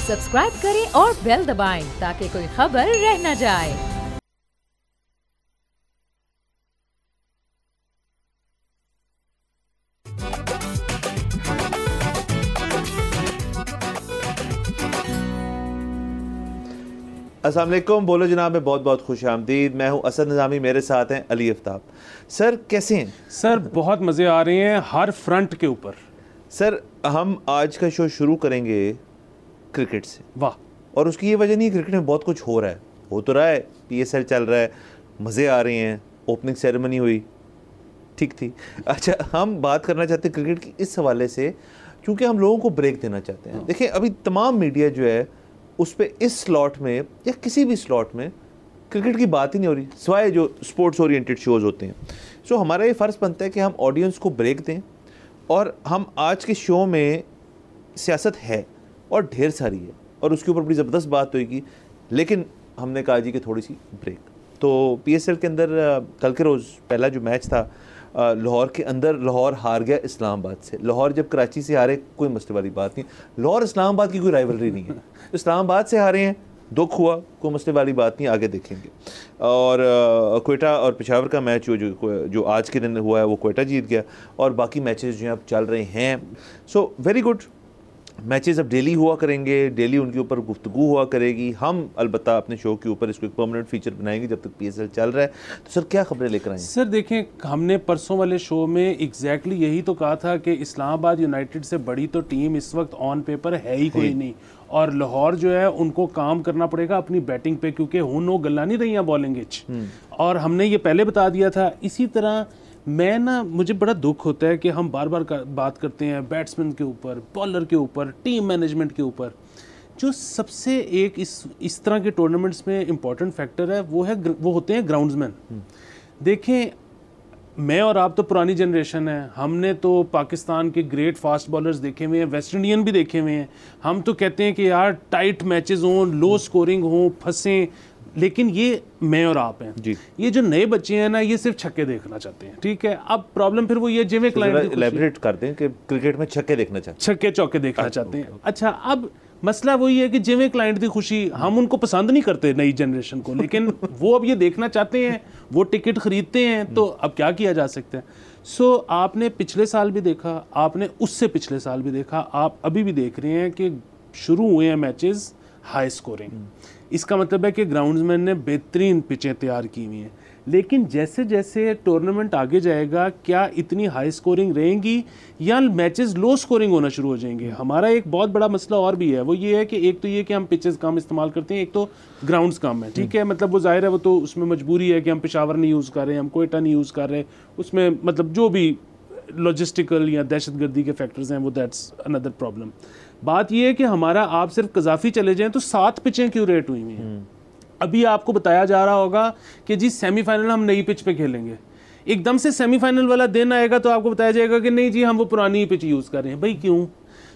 Subscribe करें और bell दबाएं ताकि कोई खबर रह न जाए। अस्सलाम वालेकुम, बोलो जनाब में बहुत बहुत खुश आमदीद। मैं हूं असद निज़ामी, मेरे साथ हैं अली आफ्ताब। सर कैसे हैं? सर बहुत मज़े आ रहे हैं हर फ्रंट के ऊपर। सर हम आज का शो शुरू करेंगे क्रिकेट से। वाह। और उसकी ये वजह नहीं, क्रिकेट में बहुत कुछ हो रहा है, हो तो रहा है, PSL चल रहा है, मज़े आ रहे हैं, ओपनिंग सेरेमनी हुई, ठीक थी। अच्छा, हम बात करना चाहते हैं क्रिकेट की इस हवाले से क्योंकि हम लोगों को ब्रेक देना चाहते हैं। देखिए अभी तमाम मीडिया जो है उस पर इस स्लॉट में या किसी भी स्लॉट में क्रिकेट की बात ही नहीं हो रही, सिवाय जो स्पोर्ट्स ओरिएंटेड शोज़ होते हैं। सो हमारा ये फ़र्ज़ बनता है कि हम ऑडियंस को ब्रेक दें, और हम आज के शो में सियासत है और ढेर सारी है और उसके ऊपर बड़ी ज़बरदस्त बात होगी, लेकिन हमने कहा जी कि थोड़ी सी ब्रेक। तो PSL के अंदर कल के रोज़ पहला जो मैच था लाहौर के अंदर, लाहौर हार गया इस्लामाबाद से। लाहौर जब कराची से हारे कोई मसले वाली बात नहीं, लाहौर इस्लामाबाद की कोई राइवलरी नहीं है। इस्लामाबाद से हारे हैं, दुख हुआ, कोई मसले वाली बात नहीं, आगे देखेंगे। और क्वेटा और पेशावर का मैच जो आज के दिन हुआ है वो क्वेटा जीत गया, और बाकी मैचेस जो हैं अब चल रहे हैं। सो वेरी गुड मैचेस अब डेली हुआ करेंगे, डेली उनके ऊपर गुफ्तगू हुआ करेगी। हम अलबत्ता अपने शो के ऊपर इसको एक परमानेंट फीचर बनाएंगे जब तक PSL चल रहा है। तो सर क्या खबरें लेकर आए? सर देखें, हमने परसों वाले शो में एग्जैक्टली यही तो कहा था कि इस्लामाबाद यूनाइटेड से बड़ी तो टीम इस वक्त ऑन पेपर है ही कोई नहीं, और लाहौर जो है उनको काम करना पड़ेगा अपनी बैटिंग पे, क्योंकि हुनो गल्ला नहीं रही हैं बॉलिंग इच, और हमने ये पहले बता दिया था। इसी तरह मुझे बड़ा दुख होता है कि हम बार बार बात करते हैं बैट्समैन के ऊपर, बॉलर के ऊपर, टीम मैनेजमेंट के ऊपर। जो सबसे एक इस तरह के टूर्नामेंट्स में इम्पॉर्टेंट फैक्टर है वो होते हैं ग्राउंड्समैन। देखें, मैं और आप तो पुरानी जनरेशन है, हमने तो पाकिस्तान के ग्रेट फास्ट बॉलर्स देखे हुए हैं, वेस्ट इंडियन भी देखे हुए हैं। हम तो कहते हैं कि यार टाइट मैचेस हों, लो स्कोरिंग हों, फंसें, लेकिन ये मैं और आप हैं जी। ये जो नए बच्चे हैं ना, ये सिर्फ छक्के देखना चाहते हैं, ठीक है। अब प्रॉब्लम फिर वो ये जिਵੇਂ क्लाइंट एलैबोरेट करते हैं कि क्रिकेट में छक्के देखना चाहते हैं, छक्के चौके देखना चाहते हैं। अच्छा, अब मसला वही है कि जिਵੇਂ क्लाइंट की खुशी, हम उनको पसंद नहीं करते नई जनरेशन को, लेकिन वो अब ये देखना चाहते हैं, वो टिकट खरीदते हैं, तो अब क्या किया जा सकता है। सो आपने पिछले साल भी देखा, आपने उससे पिछले साल भी देखा, आप अभी भी देख रहे हैं कि शुरू हुए हैं मैचेस हाई स्कोरिंग। इसका मतलब है कि ग्राउंड्समैन ने बेहतरीन पिचें तैयार की हुई हैं, लेकिन जैसे जैसे टूर्नामेंट आगे जाएगा क्या इतनी हाई स्कोरिंग रहेंगी या मैचेस लो स्कोरिंग होना शुरू हो जाएंगे। हमारा एक बहुत बड़ा मसला और भी है, वो ये है कि एक तो ये कि हम पिचेस कम इस्तेमाल करते हैं, एक तो ग्राउंड्स कम है, ठीक है। मतलब वो जाहिर है, वो तो उसमें मजबूरी है कि हम पेशावर नहीं यूज़ कर रहे हैं, हम कोयटा नहीं यूज़ कर रहे, उसमें मतलब जो भी लॉजिस्टिकल या दहशतगर्दी के फैक्टर्स हैं वो दैट्स अनदर प्रॉब्लम। बात यह है कि हमारा, आप सिर्फ कजाफी चले जाएं तो 7 पिचें क्यूरेट हुई हैं। अभी आपको बताया जा रहा होगा कि जी सेमीफाइनल हम नई पिच पे खेलेंगे, एकदम से सेमीफाइनल वाला दिन आएगा तो आपको बताया जाएगा कि नहीं जी हम वो पुरानी पिच यूज़ कर रहे हैं। भाई क्यों?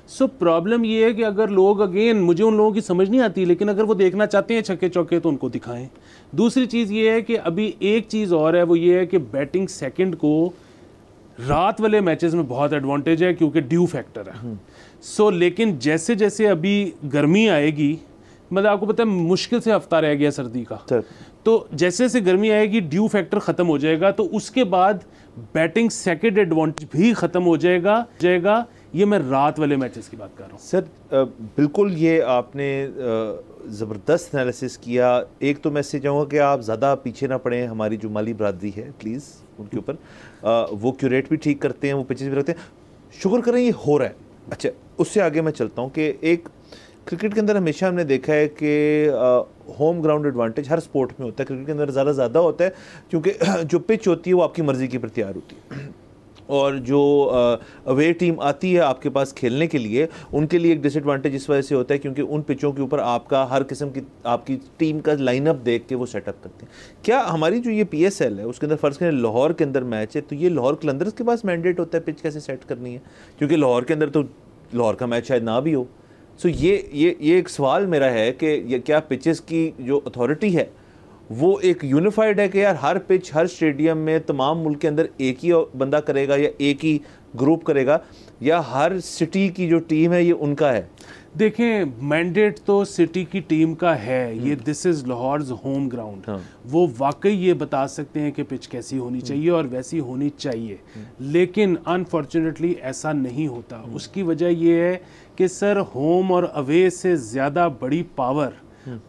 सो प्रॉब्लम ये है कि अगर लोग, अगेन मुझे उन लोगों की समझ नहीं आती, लेकिन अगर वो देखना चाहते हैं छक्के चौके तो उनको दिखाएं। दूसरी चीज़ ये है कि अभी एक चीज़ और है, वो ये है कि बैटिंग सेकेंड को रात वाले मैचेस में बहुत एडवांटेज है क्योंकि ड्यू फैक्टर है। सो लेकिन जैसे जैसे अभी गर्मी आएगी, मतलब आपको पता है मुश्किल से हफ्ता रह गया सर्दी का, तो जैसे जैसे गर्मी आएगी ड्यू फैक्टर ख़त्म हो जाएगा, तो उसके बाद बैटिंग सेकेंड एडवांटेज भी ख़त्म हो जाएगा। ये मैं रात वाले मैचेस की बात कर रहा हूँ। सर बिल्कुल ये आपने ज़बरदस्त एनालिसिस किया। एक तो मैसेज चाहूँगा कि आप ज़्यादा पीछे ना पड़ें, हमारी जो माली बरादरी है प्लीज़ उनके ऊपर, वो क्यूरेट भी ठीक करते हैं, वो पिचेस भी रखते हैं, शुक्र करें ये हो रहा है। अच्छा, उससे आगे मैं चलता हूँ कि एक क्रिकेट के अंदर हमेशा हमने देखा है कि होम ग्राउंड एडवांटेज हर स्पोर्ट में होता है, क्रिकेट के अंदर ज़्यादा होता है क्योंकि जो पिच होती है वो आपकी मर्ज़ी की पर तैयार होती है, और जो अवे टीम आती है आपके पास खेलने के लिए, उनके लिए एक डिसएडवांटेज इस वजह से होता है क्योंकि उन पिचों के ऊपर आपका हर किस्म की आपकी टीम का लाइनअप देख के वो सेटअप करते हैं। क्या हमारी जो ये PSL है उसके अंदर फ़र्ज़ करें लाहौर के अंदर मैच है, तो ये लाहौर कलंदर्स के पास मैंडेट होता है पिच कैसे सेट करनी है, क्योंकि लाहौर के अंदर तो लाहौर का मैच शायद ना भी हो। सो ये एक सवाल मेरा है कि ये क्या पिचेस की जो अथॉरिटी है वो एक यूनिफाइड है कि यार हर पिच हर स्टेडियम में तमाम मुल्क के अंदर एक ही बंदा करेगा या एक ही ग्रुप करेगा, या हर सिटी की जो टीम है ये उनका है? देखें, मैंडेट तो सिटी की टीम का है, ये दिस इज़ लाहौर's होम ग्राउंड। वो वाकई ये बता सकते हैं कि पिच कैसी होनी चाहिए और वैसी होनी चाहिए, लेकिन अनफॉर्चुनेटली ऐसा नहीं होता। उसकी वजह ये है कि सर होम और अवे से ज़्यादा बड़ी पावर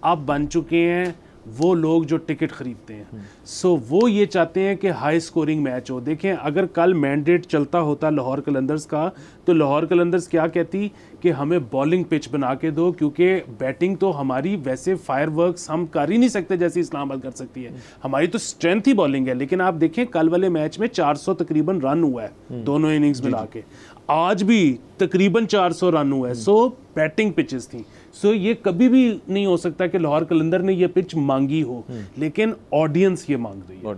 अब बन चुके हैं वो लोग जो टिकट खरीदते हैं। सो वो ये चाहते हैं कि हाई स्कोरिंग मैच हो। देखें, अगर कल मैंडेट चलता होता लाहौर कलंदर्स का, तो लाहौर कलंदर्स क्या कहती कि हमें बॉलिंग पिच बना के दो, क्योंकि बैटिंग तो हमारी वैसे फायरवर्क्स हम कर ही नहीं सकते जैसे इस्लामाबाद कर सकती है, हमारी तो स्ट्रेंथ ही बॉलिंग है। लेकिन आप देखें कल वाले मैच में 400 तकरीबन रन हुआ है दोनों इनिंग्स मिला के, आज भी तकरीबन 400 रन हुआ है। सो बैटिंग पिचेस थी। सो ये कभी भी नहीं हो सकता कि लाहौर कलंदर ने ये पिच मांगी हो, लेकिन ऑडियंस ये मांग रही है,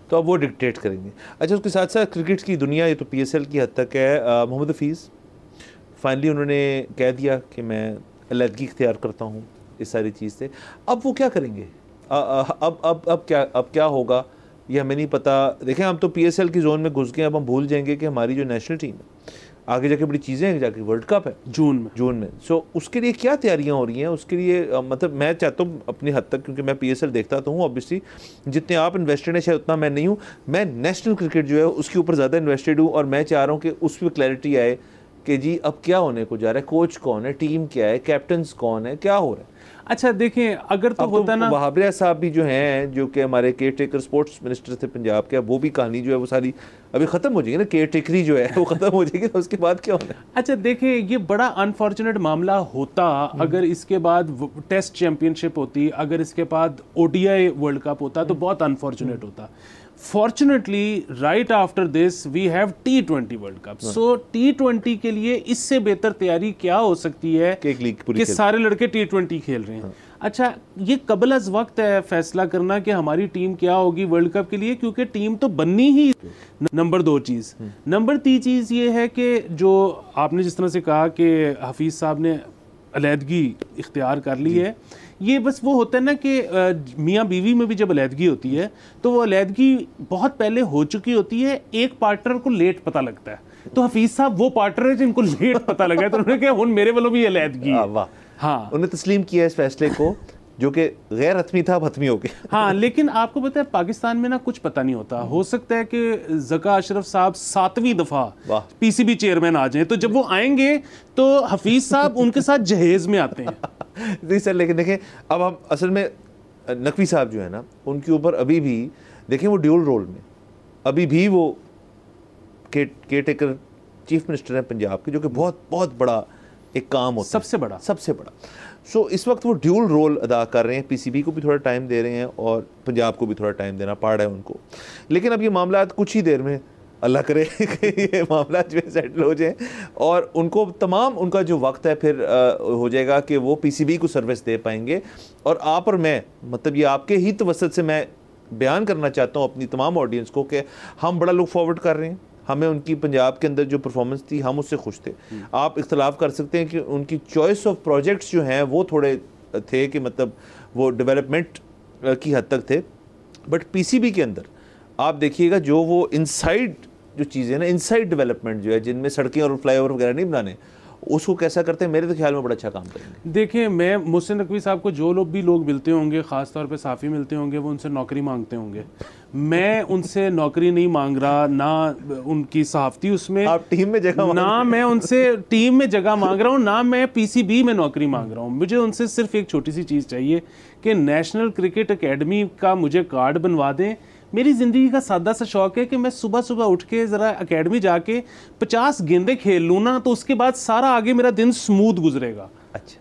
तो अब वो डिक्टेट करेंगे। अच्छा, उसके साथ साथ क्रिकेट की दुनिया, ये तो PSL की हद तक है, मोहम्मद हफीज़ फाइनली उन्होंने कह दिया कि मैं अलहदगी इख्तियार करता हूँ इस सारी चीज़ से। अब वो क्या करेंगे? अब क्या होगा ये हमें नहीं पता। देखें, हम तो PSL की जोन में घुस गए, अब हम भूल जाएंगे कि हमारी जो नेशनल टीम है आगे जाके बड़ी चीज़ें हैं, जाके वर्ल्ड कप है जून में। सो उसके लिए क्या तैयारियां हो रही हैं? उसके लिए मतलब मैं चाहता हूँ अपनी हद तक, क्योंकि मैं PSL देखता तो हूँ ऑब्वियसली, जितने आप इन्वेस्टेड हैं शायद उतना मैं नहीं हूँ। मैं नेशनल क्रिकेट जो है उसके ऊपर ज़्यादा इन्वेस्टेड हूँ, और मैं चाह रहा हूँ कि उस पर क्लैरिटी आए कि जी अब क्या होने को जा रहा है, कोच कौन है, टीम क्या है, कैप्टन कौन है, क्या हो रहा है। अच्छा देखें, अगर तो होता ना, वहाब रियाज साहब भी जो हैं, जो कि हमारे केयर टेकर स्पोर्ट्स मिनिस्टर थे पंजाब के, वो भी कहानी जो है वो सारी अभी ख़त्म हो जाएगी ना, केयर टेकरी जो है वो ख़त्म हो जाएगी, तो उसके बाद क्या होना है? अच्छा देखें, ये बड़ा अनफॉर्चुनेट मामला होता अगर इसके बाद टेस्ट चैंपियनशिप होती, अगर इसके बाद ODI वर्ल्ड कप होता, तो बहुत अनफॉर्चुनेट होता। Fortunately right after this we have T20 world cup. So T20 के लिए इससे बेहतर तैयारी क्या हो सकती है कि सारे लड़के T20 खेल रहे हैं। अच्छा, ये कबल अज वक्त है फैसला करना कि हमारी टीम क्या होगी वर्ल्ड कप के लिए, क्योंकि टीम तो बननी ही। नंबर 2 चीज़। नंबर 3 चीज़ ये है कि जो आपने जिस तरह से कहा कि हफीज़ साहब ने अलहदगी इख्तियार कर ली है, ये बस वो होता है ना कि मियाँ बीवी में भी जब अलहदगी होती है तो वो अलहदगी बहुत पहले हो चुकी होती है, एक पार्टनर को लेट पता लगता है। तो हफीज साहब वो पार्टनर है जिनको लेट पता लगा है, तो उन्होंने कहा हुन मेरे वालों भी अलहदगी है। वाह, हाँ, उन्होंने तस्लीम किया इस फैसले को जो कि गैर हतमी था, अब हतमी हो गया। हाँ, लेकिन आपको पता है पाकिस्तान में ना कुछ पता नहीं होता, हो सकता है कि ज़का अशरफ साहब 7वीं दफ़ा PCB चेयरमैन आ जाएं, तो जब वो आएंगे तो हफीज साहब उनके साथ जहेज में आते हैं। जी सर, लेकिन देखें अब हम असल में नकवी साहब जो है ना, उनके ऊपर अभी भी देखें वो ड्यूल रोल में अभी भी वो केयर टेकर चीफ मिनिस्टर हैं पंजाब के, जो कि बहुत बहुत बड़ा एक काम होता है, सबसे बड़ा। सो इस वक्त वो ड्यूल रोल अदा कर रहे हैं, PCB को भी थोड़ा टाइम दे रहे हैं और पंजाब को भी थोड़ा टाइम देना पड़ रहा है उनको। लेकिन अब ये मामला कुछ ही देर में, अल्लाह करे कि ये मामला जो है सेटल हो जाए और उनको तमाम उनका जो वक्त है फिर हो जाएगा कि वो PCB को सर्विस दे पाएंगे। और आप और मैं, मतलब ये आपके ही तवसत से मैं बयान करना चाहता हूँ अपनी तमाम ऑडियंस को कि हम बड़ा लुक फॉरवर्ड कर रहे हैं। हमें उनकी पंजाब के अंदर जो परफॉर्मेंस थी हम उससे खुश थे। आप इख्तलाफ कर सकते हैं कि उनकी चॉइस ऑफ प्रोजेक्ट्स जो हैं वो थोड़े थे कि मतलब वो डेवलपमेंट की हद तक थे, बट PCB के अंदर आप देखिएगा जो वो इनसाइड जो चीज़ें ना, इनसाइड डेवलपमेंट जो है, जिनमें सड़कें और फ्लाईओवर वगैरह नहीं बनाने, उसको कैसा करते हैं, मेरे तो ख्याल में बड़ा अच्छा काम करेंगे। देखिए, मैं मुहसिन नकवी साहब को जो लोग मिलते होंगे, ख़ास तौर पे साफ़ी मिलते होंगे, वो उनसे नौकरी मांगते होंगे। मैं उनसे नौकरी नहीं मांग रहा, ना उनकी सहाफ़ती उसमें, आप टीम में जगह ना मैं उनसे टीम में जगह मांग रहा हूँ, ना मैं PCB में नौकरी मांग रहा हूँ। मुझे उनसे सिर्फ एक छोटी सी चीज़ चाहिए कि नेशनल क्रिकेट अकेडमी का मुझे कार्ड बनवा दें। मेरी ज़िंदगी का सादा सा शौक़ है कि मैं सुबह सुबह उठ के ज़रा एकेडमी जाके 50 गेंदें खेल लूँ ना, तो उसके बाद सारा आगे मेरा दिन स्मूथ गुजरेगा। अच्छा,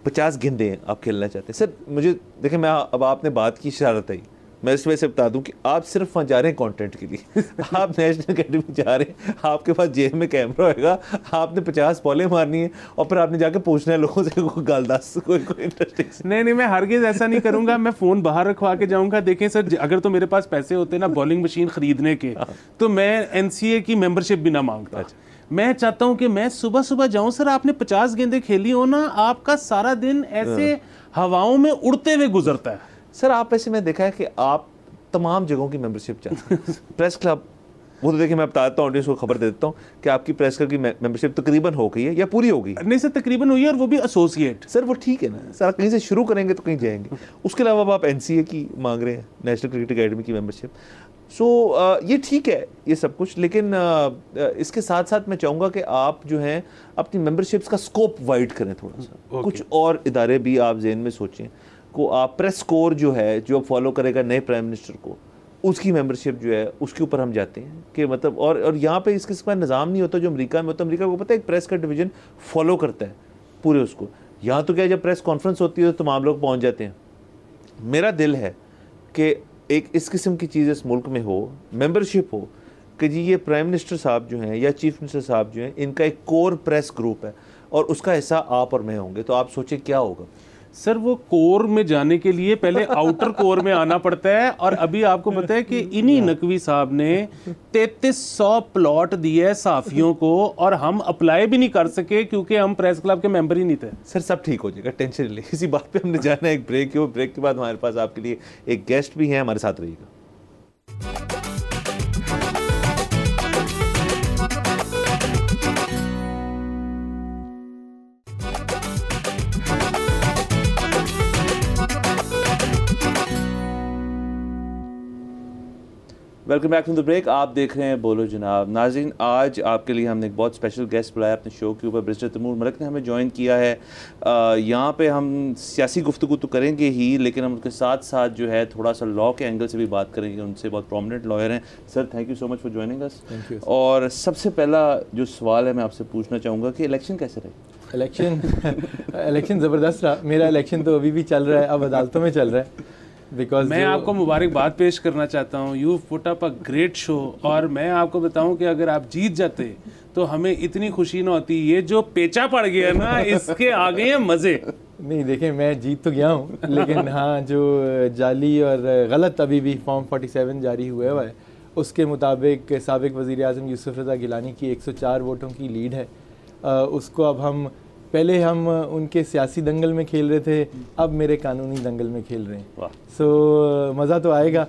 50 गेंदें आप खेलना चाहते हैं? सर मुझे देखें, मैं अब आपने बात की शरारत आई, मैं इस वजह से बता दूं कि आप सिर्फ वहाँ जा रहे हैं कंटेंट के लिए। आप नेशनल अकेडमी जा रहे हैं, आपके पास जेब में कैमरा होएगा, आपने 50 बॉलें मारनी है और फिर आपने जाके पूछना है लोगों से कोई गालदास कोई इंटरेस्टिंग। नहीं, मैं हरगिज़ ऐसा नहीं करूंगा। मैं फ़ोन बाहर रखवा के जाऊंगा। देखें सर, अगर तो मेरे पास पैसे होते ना बॉलिंग मशीन ख़रीदने के, तो मैं NCA की मेम्बरशिप भी ना मांगता। मैं चाहता हूँ कि मैं सुबह सुबह जाऊँ, सर आपने 50 गेंदें खेली हो ना, आपका सारा दिन ऐसे हवाओं में उड़ते हुए गुजरता है। सर आप ऐसे में देखा है कि आप तमाम जगहों की मेंबरशिप चाहते हैं। प्रेस क्लब, वो तो देखिए मैं बताता हूँ ऑडियंस को, खबर दे देता हूँ कि आपकी प्रेस क्लब की मेंबरशिप तकरीबन हो गई है या पूरी हो गई? नहीं सर, तकरीबन हुई है, और वो भी एसोसिएट। सर वो ठीक है ना सर, कहीं से शुरू करेंगे तो कहीं जाएंगे। उसके अलावा अब आप NCA की मांग रहे हैं, नेशनल क्रिकेट अकेडमी की मेंबरशिप। सो ये ठीक है ये सब कुछ, लेकिन इसके साथ साथ मैं चाहूँगा कि आप जो हैं अपनी मेंबरशिप्स का स्कोप वाइड करें थोड़ा सा। कुछ और इदारे भी आप जहन में सोचें को आप प्रेस कोर जो है, जो फॉलो करेगा नए प्राइम मिनिस्टर को, उसकी मेंबरशिप जो है उसके ऊपर हम जाते हैं कि मतलब और यहाँ पे इसके पास निज़ाम नहीं होता जो अमेरिका में होता है। अमेरिका को पता है एक प्रेस का डिवीज़न फॉलो करता है पूरे उसको। यहाँ तो क्या है, जब प्रेस कॉन्फ्रेंस होती है तो तमाम लोग पहुँच जाते हैं। मेरा दिल है कि एक इस किस्म की चीज़ इस मुल्क में हो, मेंबरशिप हो कि जी ये प्राइम मिनिस्टर साहब जो हैं या चीफ मिनिस्टर साहब जो हैं, इनका एक कोर प्रेस ग्रुप है और उसका हिस्सा आप और मैं होंगे। तो आप सोचें क्या होगा सर। वो कोर में जाने के लिए पहले आउटर कोर में आना पड़ता है, और अभी आपको पता है कि इन्हीं नकवी साहब ने 3300 प्लॉट दिए साफियों को, और हम अप्लाई भी नहीं कर सके क्योंकि हम प्रेस क्लब के मेंबर ही नहीं थे। सर सब ठीक हो जाएगा, टेंशन नहीं। इसी बात पे हमने जाना है एक ब्रेक की, वो ब्रेक के बाद हमारे पास आपके लिए एक गेस्ट भी है, हमारे साथ रहिएगा। Welcome back from the break. आप देख रहे हैं बोलो जनाब। नाज़रीन, आज आपके लिए हमने एक बहुत स्पेशल गेस्ट बुलाया अपने शो के ऊपर। बैरिस्टर तैमूर मलिक ने हमें ज्वाइन किया है। यहाँ पे हम सियासी गुफ्तगू तो करेंगे ही, लेकिन हम उनके साथ साथ जो है थोड़ा सा लॉ के एंगल से भी बात करेंगे। उनसे बहुत प्रोमिनेंट लॉयर हैं। Sir thank you so much for joining us. और सबसे पहला जो सवाल है मैं आपसे पूछना चाहूँगा कि इलेक्शन कैसे रहे? इलेक्शन ज़बरदस्त रहा। मेरा इलेक्शन तो अभी भी चल रहा है, अब अदालतों में चल रहा है। बिकॉज मैं आपको मुबारकबाद पेश करना चाहता हूँ। You put up a great show, और मैं आपको बताऊं कि अगर आप जीत जाते तो हमें इतनी खुशी ना होती। ये जो पेचा पड़ गया ना, इसके आगे हैं मज़े। नहीं देखें, मैं जीत तो गया हूँ, लेकिन हाँ जो जाली और गलत अभी भी फॉर्म 47 जारी हुआ है, उसके मुताबिक साबिक वज़ीर आज़म यूसुफ रज़ा गिलानी की 104 वोटों की लीड है। उसको अब हम, पहले हम उनके सियासी दंगल में खेल रहे थे, अब मेरे कानूनी दंगल में खेल रहे हैं। सो मज़ा तो आएगा।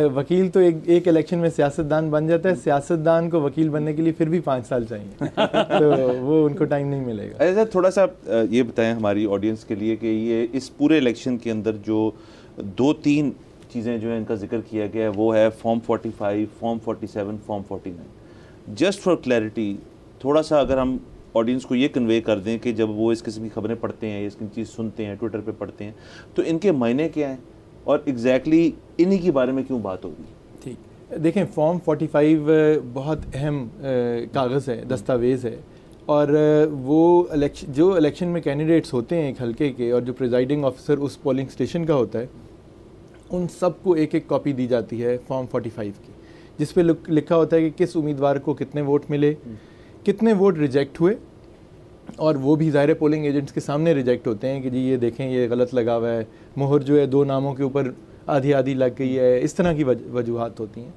वकील तो एक इलेक्शन में सियासतदान बन जाता है, सियासतदान को वकील बनने के लिए फिर भी 5 साल चाहिए। तो वो उनको टाइम नहीं मिलेगा। ऐसा थोड़ा सा ये बताएं हमारी ऑडियंस के लिए कि ये इस पूरे इलेक्शन के अंदर जो 2-3 चीज़ें जो है इनका जिक्र किया गया है, वो है form 45, form 47, form 49। Just for clarity थोड़ा सा अगर हम ऑडियंस को ये कन्वे कर दें कि जब वो इस किस्म की खबरें पढ़ते हैं, इसकी चीज़ सुनते हैं, ट्विटर पे पढ़ते हैं, तो इनके मायने क्या हैं और एग्जैक्टली इन्हीं के बारे में क्यों बात होगी? ठीक, देखें फॉर्म 45 बहुत अहम कागज़ है, दस्तावेज़ है, और वो जो इलेक्शन में कैंडिडेट्स होते हैं एक हल्के के, और जो प्रिजाइडिंग ऑफिसर उस पोलिंग स्टेशन का होता है, उन सबको एक एक कॉपी दी जाती है फॉर्म 45 की, जिस पे लिखा होता है कि किस उम्मीदवार को कितने वोट मिले, कितने वोट रिजेक्ट हुए, और वो भी ज़ाहिर पोलिंग एजेंट्स के सामने रिजेक्ट होते हैं कि जी ये देखें ये गलत लगा हुआ है, मोहर जो है 2 नामों के ऊपर आधी आधी लग गई है, इस तरह की वजूहात होती हैं,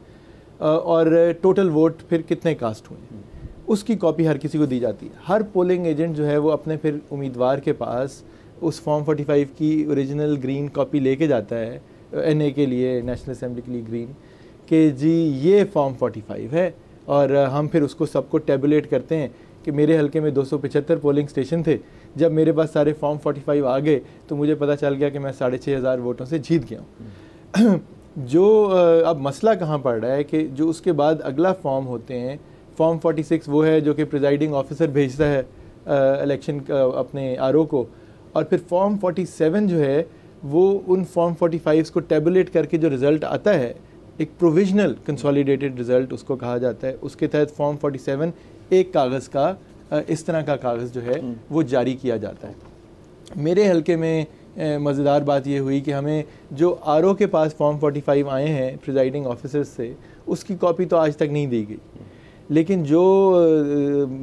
और टोटल वोट फिर कितने कास्ट हुए हैं, उसकी कॉपी हर किसी को दी जाती है। हर पोलिंग एजेंट जो है वो अपने फिर उम्मीदवार के पास उस फॉर्म 45 की ओरिजिनल ग्रीन कॉपी लेके जाता है, NA के लिए, नेशनल असेंबली के लिए ग्रीन, कि जी ये फॉर्म 45 है, और हम फिर उसको सबको टैबुलेट करते हैं कि मेरे हल्के में 275 पोलिंग स्टेशन थे, जब मेरे पास सारे फॉर्म 45 आ गए तो मुझे पता चल गया कि मैं 6500 वोटों से जीत गया हूँ। जो अब मसला कहाँ पड़ रहा है कि जो उसके बाद अगला फॉर्म होते हैं, फॉर्म 46 वो है जो कि प्रिजाइडिंग ऑफिसर भेजता है इलेक्शन अपने RO को, और फिर फॉर्म 47 जो है वो उन फॉर्म 45 को टैबुलेट करके जो रिज़ल्ट आता है, एक प्रोविजनल कंसोलिडेटेड रिज़ल्ट उसको कहा जाता है, उसके तहत फॉर्म 47 एक कागज़ का इस तरह का कागज़ जो है वो जारी किया जाता है। मेरे हल्के में मज़ेदार बात ये हुई कि हमें जो RO के पास फॉर्म 45 आए हैं प्रिजाइडिंग ऑफिसर्स से, उसकी कॉपी तो आज तक नहीं दी गई, लेकिन जो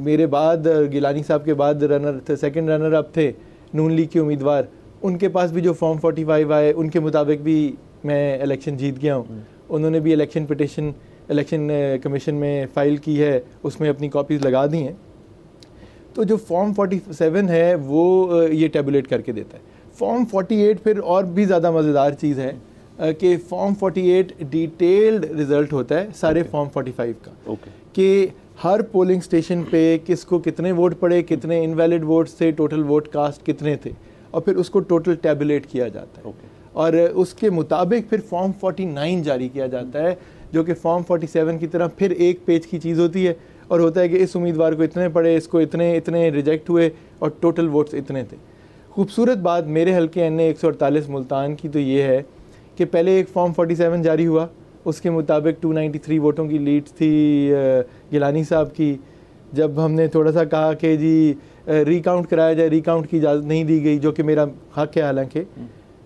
मेरे बाद गिलानी साहब के बाद सेकंड रनर अप थे नून लीग के उम्मीदवार, उनके पास भी जो फॉर्म 45 आए उनके मुताबिक भी मैं इलेक्शन जीत गया हूँ। उन्होंने भी इलेक्शन पिटिशन इलेक्शन कमीशन में फ़ाइल की है, उसमें अपनी कॉपीज़ लगा दी हैं। तो जो फॉर्म 47 है वो ये टैबुलेट करके देता है। फॉर्म 48 फिर और भी ज़्यादा मज़ेदार चीज़ है कि फॉर्म 48 डिटेल्ड रिज़ल्ट होता है सारे फॉर्म 45 का, कि हर पोलिंग स्टेशन पे किसको कितने वोट पड़े, कितने इनवैलिड वोट्स थे, टोटल वोट कास्ट कितने थे, और फिर उसको टोटल टैबुलेट किया जाता है। और उसके मुताबिक फिर फॉर्म 49 जारी किया जाता है, जो कि फॉर्म 47 की तरह फिर एक पेज की चीज़ होती है, और होता है कि इस उम्मीदवार को इतने पड़े, इसको इतने रिजेक्ट हुए, और टोटल वोट्स इतने थे। खूबसूरत बात मेरे हल्के NA 148 मुल्तान की तो ये है कि पहले एक फॉर्म 47 जारी हुआ, उसके मुताबिक 293 वोटों की लीड थी गिलानी साहब की। जब हमने थोड़ा सा कहा कि जी रिकाउंट कराया जाए, रिकाउंट की इजाज़त नहीं दी गई, जो कि मेरा हक है हालांकि।